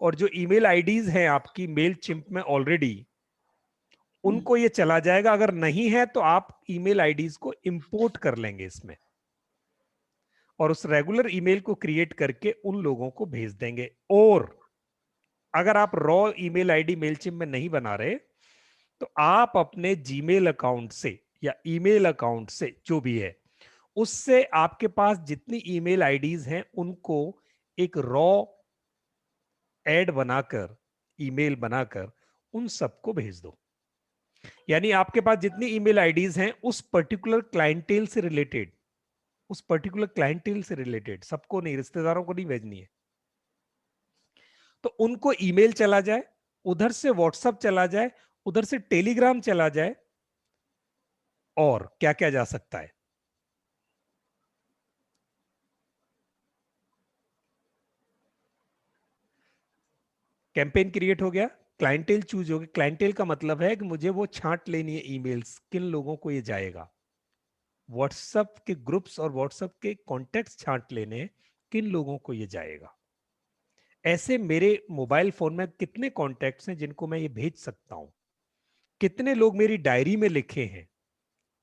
और जो ईमेल आईडीज हैं आपकी मेल चिम्प में ऑलरेडी, उनको ये चला जाएगा। अगर नहीं है तो आप ईमेल आईडीज को इंपोर्ट कर लेंगे इसमें, और उस रेगुलर ईमेल को क्रिएट करके उन लोगों को भेज देंगे। और अगर आप रॉ ईमेल आईडी मेलचिम्प में नहीं बना रहे, तो आप अपने जीमेल अकाउंट से या ईमेल अकाउंट से, जो भी है, उससे आपके पास जितनी ईमेल आईडीज हैं उनको एक रॉ एड बनाकर, ईमेल बनाकर उन सबको भेज दो। यानी आपके पास जितनी ईमेल आईडीज हैं उस पर्टिकुलर क्लाइंटेल से रिलेटेड, उस पर्टिकुलर क्लाइंटेल से रिलेटेड, सबको नहीं, रिश्तेदारों को नहीं भेजनी है। तो उनको ईमेल चला जाए, उधर से व्हाट्सएप चला जाए, उधर से टेलीग्राम चला जाए, और क्या क्या जा सकता है। कैंपेन क्रिएट हो गया, क्लाइंटेल चूज हो गया। क्लाइंटेल का मतलब है कि मुझे वो छांट लेनी है ईमेल्स, किन लोगों को ये जाएगा। व्हाट्सएप के ग्रुप्स और व्हाट्सएप के कॉन्टेक्ट्स छांट लेने हैं, किन लोगों को ये जाएगा। ऐसे मेरे मोबाइल फोन में कितने कॉन्टेक्ट्स हैं जिनको मैं ये भेज सकता हूं, कितने लोग मेरी डायरी में लिखे हैं,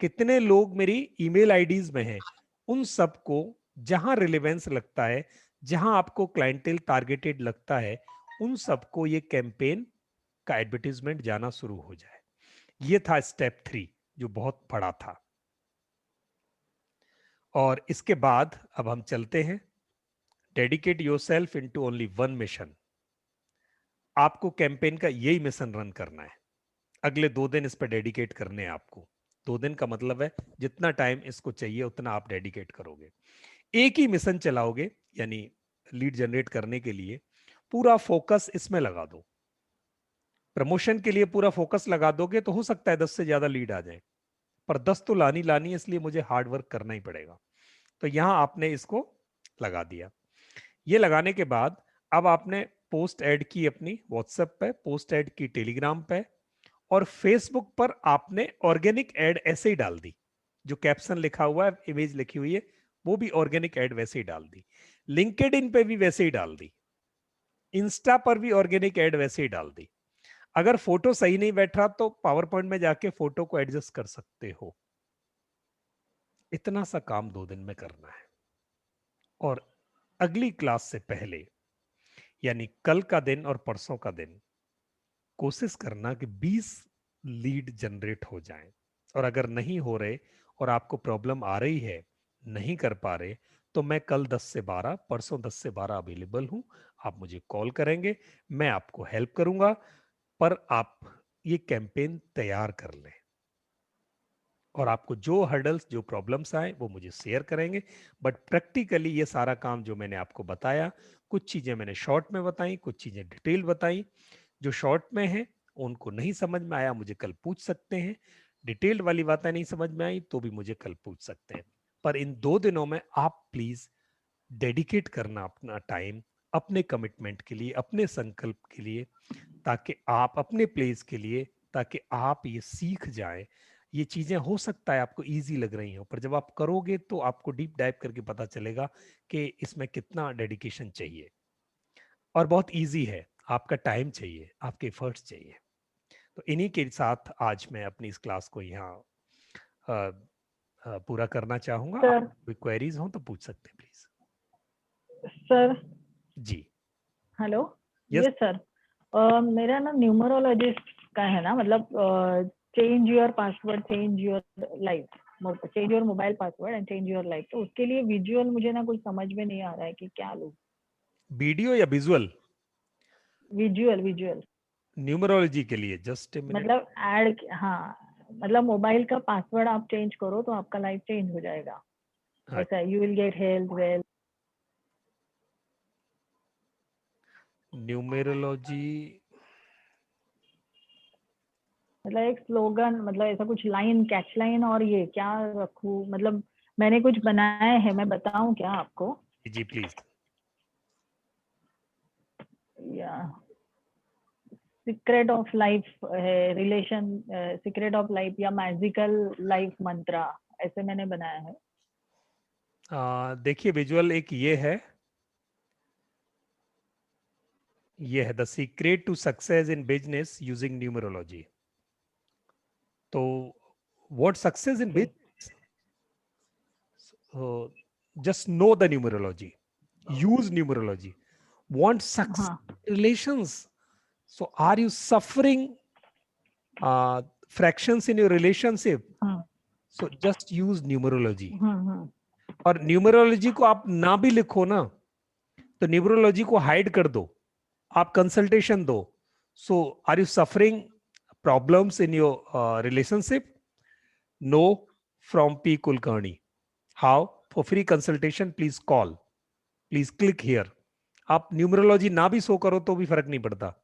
कितने लोग मेरी ईमेल आईडीज में हैं, उन सबको जहां रिलेवेंस लगता है, जहां आपको क्लाइंटेल टारगेटेड लगता है, उन सबको ये कैंपेन का एडवर्टीजमेंट जाना शुरू हो जाए। ये था स्टेप 3, जो बहुत बड़ा था। और इसके बाद अब हम चलते हैं, dedicate yourself into only one mission. आपको कैंपेन का यही मिशन रन करना है। अगले 2 दिन इस पर डेडिकेट करने हैं आपको। 2 दिन का मतलब है जितना टाइम इसको चाहिए उतना आप डेडिकेट करोगे। एक ही मिशन चलाओगे, यानी लीड जनरेट करने के लिए पूरा फोकस इसमें लगा दो। प्रमोशन के लिए पूरा फोकस लगा दोगे तो हो सकता है 10 से ज्यादा लीड आ जाए, पर 10 तो लानी है, इसलिए मुझे हार्ड वर्क करना ही पड़ेगा। तो यहां आपने इसको लगा दिया। ये लगाने के बाद अब आपने पोस्ट ऐड की अपनी व्हाट्सएप पे, पोस्ट ऐड की टेलीग्राम पे, और फेसबुक पर आपने ऑर्गेनिक ऐड ऐसे ही डाल दी। जो कैप्शन लिखा हुआ है, इमेज लिखी हुई है, वो भी ऑर्गेनिक ऐड वैसे ही डाल दी। लिंक्डइन पे भी वैसे ही डाल दी। इंस्टा पर भी ऑर्गेनिक ऐड वैसे ही डाल दी। अगर फोटो सही नहीं बैठ रहा तो पावर पॉइंट में जाके फोटो को एडजस्ट कर सकते हो। इतना सा काम 2 दिन में करना है। और अगली क्लास से पहले, यानी कल का दिन और परसों का दिन, कोशिश करना कि 20 लीड जनरेट हो जाएं। और अगर नहीं हो रहे और आपको प्रॉब्लम आ रही है, नहीं कर पा रहे, तो मैं कल 10 से 12, परसों 10 से 12 अवेलेबल हूं। आप मुझे कॉल करेंगे, मैं आपको हेल्प करूंगा। पर आप ये कैंपेन तैयार कर लें, और आपको जो हर्डल्स, जो प्रॉब्लम्स आए, वो मुझे शेयर करेंगे। बट प्रैक्टिकली ये सारा काम जो मैंने आपको बताया, कुछ चीजें मैंने शॉर्ट में बताई, कुछ चीजें डिटेल बताई। जो शॉर्ट में है उनको नहीं समझ में आया, मुझे कल पूछ सकते हैं। डिटेल्ड वाली बातें नहीं समझ में आई तो भी मुझे कल पूछ सकते हैं। पर इन 2 दिनों में आप प्लीज डेडिकेट करना अपना टाइम अपने कमिटमेंट के लिए, अपने संकल्प के लिए, ताकि आप अपने प्लेस के लिए, ताकि आप ये सीख जाए। ये चीजें हो सकता है आपको इजी लग रही हो, पर जब आप करोगे तो आपको डीप डाइव करके पता चलेगा कि इसमें कितना डेडिकेशन चाहिए। और बहुत इजी है, आपका टाइम चाहिए, आपके एफर्ट्स चाहिए। तो इन्हीं के साथ आज मैं अपनी इस क्लास को यहाँ पूरा करना चाहूंगा। आप सर कोई क्वेरीज हो तो पूछ सकते हैं please. Sir ji hello. Yes. Yes sir, मेरा ना न्यूमरोलॉजिस्ट का है ना, मतलब change your password, change your life, change your mobile password and change your life. तो उसके लिए विजुअल मुझे ना कुछ समझ में नहीं आ रहा है कि क्या लूं। वीडियो या विजुअल? विजुअल विजुअल न्यूमरोलॉजी के लिए जस्ट ए मिनट। मतलब ऐड, हाँ, मतलब मोबाइल का पासवर्ड आप चेंज करो तो आपका लाइफ चेंज हो जाएगा, ऐसा you will get health wealth. Numerology मतलब एक स्लोगन, मतलब ऐसा कुछ लाइन, कैच लाइन, और ये क्या रखूं, मतलब मैंने कुछ बनाया है, मैं बताऊं क्या आपको? जी प्लीज। या सीक्रेट ऑफ लाइफ है, रिलेशन, सीक्रेट ऑफ लाइफ या मैजिकल लाइफ मंत्रा, ऐसे मैंने बनाया है। देखिए विजुअल एक ये है the secret to success in business using numerology. तो what success in okay, business? Just know the numerology, use numerology. Want success हाँ relations? So are you suffering fractions in your relationship? हाँ So just use numerology. हाँ और numerology को आप ना भी लिखो ना, तो न्यूमरोलॉजी को हाइड कर दो, आप कंसल्टेशन दो। So are you suffering problems in your relationship? No, from P Kulkarni. How? For free consultation please call, please click here. आप न्यूमरोलॉजी ना भी शो करो तो भी फर्क नहीं पड़ता।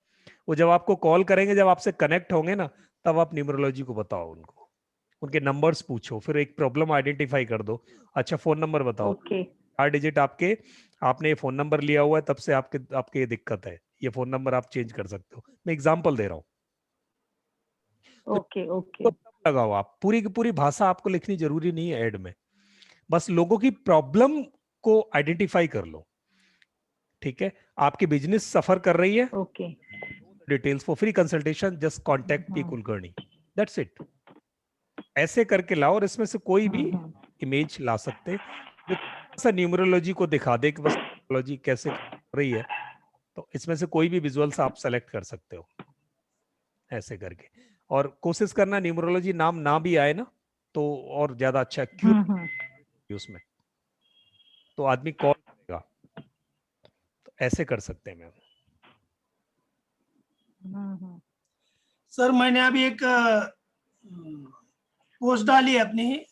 वो जब आपको कॉल करेंगे, जब आपसे कनेक्ट होंगे ना, तब आप न्यूमरोलॉजी को बताओ उनको, उनके नंबर्स पूछो, फिर एक प्रॉब्लम आइडेंटिफाई कर दो। अच्छा फोन नंबर बताओ, ओके 4 डिजिट आपके, आपने ये फोन नंबर लिया हुआ है तब से आपके आपके ये दिक्कत है, ये फोन नंबर आप चेंज कर सकते हो। मैं एग्जांपल दे रहा हूँ। तो ओके तो ओके। तब लगाओ आप, पूरी की पूरी भाषा आपको लिखनी जरूरी नहीं है एड में, बस लोगों की प्रॉब्लम को आइडेंटिफाई कर लो। ठीक है, आपकी बिजनेस सफर कर रही है, okay details for free consultation just contact P Kulkarni, that's it. ऐसे करके लाओ, और इसमें से कोई भी इमेज ला सकते जो सा न्यूमरोलॉजी को दिखा दे कि बस न्यूमरोलॉजी कैसे कर रही है। तो इसमें से कोई भी विजुअल्स आप सेलेक्ट कर सकते हो ऐसे करके। और कोशिश करना न्यूमरोलॉजी नाम ना भी आए ना, तो और ज्यादा अच्छा क्यों उसमें, तो आदमी कॉल करेगा। तो ऐसे कर सकते हैं मैम। सर मैंने अभी एक पोस्ट डाली है अपनी,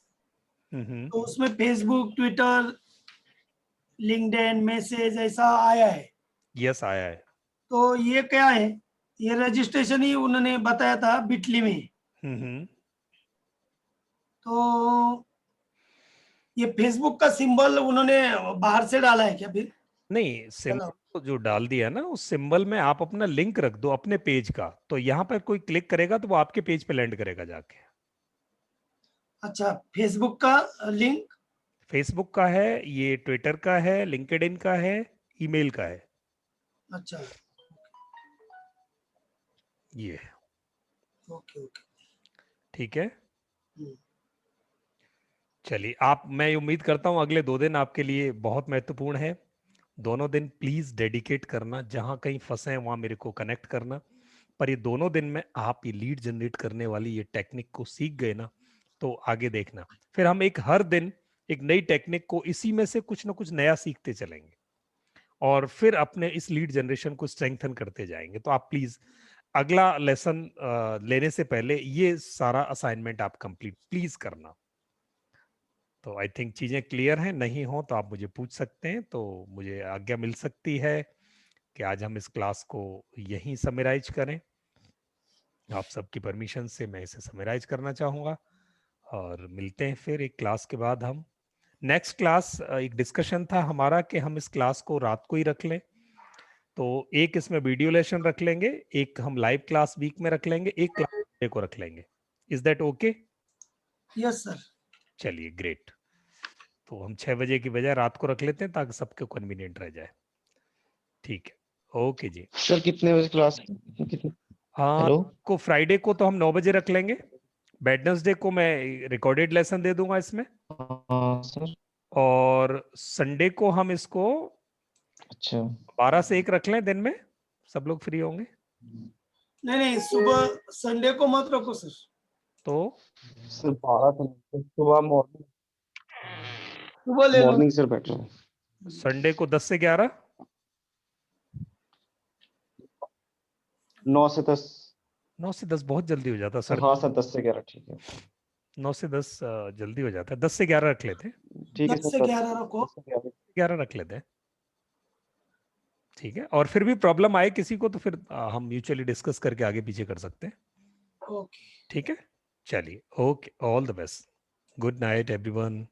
तो उसमें फेसबुक, ट्विटर, लिंक्डइन, मैसेज ऐसा आया है। यस आया है। तो ये क्या है? ये रजिस्ट्रेशन ही उन्होंने बताया था बिटली में। तो ये फेसबुक का सिंबल उन्होंने बाहर से डाला है क्या फिर? नहीं, सिंबल जो डाल दिया ना, उस सिंबल में आप अपना लिंक रख दो अपने पेज का, तो यहाँ पर कोई क्लिक करेगा तो वो आपके पेज पे लैंड करेगा जाके। अच्छा, फेसबुक का लिंक? फेसबुक का है, ये ट्विटर का है, लिंक्डइन का है, ईमेल का है, अच्छा, ये ओके ओके। ठीक है। हम्म, चलिए, आप, मैं उम्मीद करता हूँ अगले 2 दिन आपके लिए बहुत महत्वपूर्ण है। दोनों दिन प्लीज डेडिकेट करना, जहां कहीं फंसे हैं वहां मेरे को कनेक्ट करना। पर ये दोनों दिन में आप ये लीड जनरेट करने वाली ये टेक्निक को सीख गए ना, तो आगे देखना, फिर हम एक हर दिन एक नई टेक्निक को इसी में से कुछ ना कुछ नया सीखते चलेंगे और फिर अपने इस लीड जनरेशन को स्ट्रेंथन करते जाएंगे। तो आप प्लीज अगला लेसन लेने से पहले ये सारा असाइनमेंट आप कंप्लीट प्लीज करना। तो आई थिंक चीजें क्लियर हैं, नहीं हो तो आप मुझे पूछ सकते हैं, तो मुझे आज्ञा मिल सकती है कि आज हम इस क्लास को यहीं समराइज करें। आप सबकी परमिशन से मैं इसे समराइज करना चाहूँगा और मिलते हैं फिर एक क्लास के बाद। हम नेक्स्ट क्लास, एक डिस्कशन था हमारा कि हम इस क्लास को रात को ही रख लें, तो एक इसमें वीडियो लेसन रख लेंगे, एक हम लाइव क्लास वीक में रख लेंगे, एक क्लास को रख लेंगे। Is that okay? Yes sir. चलिए, ग्रेट। तो हम 6 बजे की बजाय रात को रख लेते हैं ताकि सबको कन्वीनियंट रह जाए। ठीक है, ओके जी। सर कितने बजे क्लास कितने? हाँ, हेलो को फ्राइडे को तो हम 9 बजे रख लेंगे, वेडनेसडे को मैं रिकॉर्डेड लेसन दे दूंगा इसमें, हाँ सर। और संडे को हम इसको अच्छा 12 से 1 रख लें दिन में, सब लोग फ्री होंगे नहीं नहीं, सुबह संडे को मत रखो सर। तो। सर 12 सुबह मॉर्निंग सुबह ले लो। मॉर्निंग सर बेटर है। संडे को 10 से 11, 9 से 10। 9 से 10 बहुत जल्दी हो जाता सर सर। हाँ सर 10 से 11 ठीक है। 9 से 10 जल्दी हो जाता है, 10 से 11 रख लेते हैं, ठीक है 10 सर से 11 रखो। 10 से 11। 11 रख लेते हैं, ठीक है। और फिर भी प्रॉब्लम आए किसी को तो फिर हम म्यूचुअली डिस्कस करके आगे पीछे कर सकते हैं, ओके। ठीक है। चलिए, okay, all the best, good night everyone.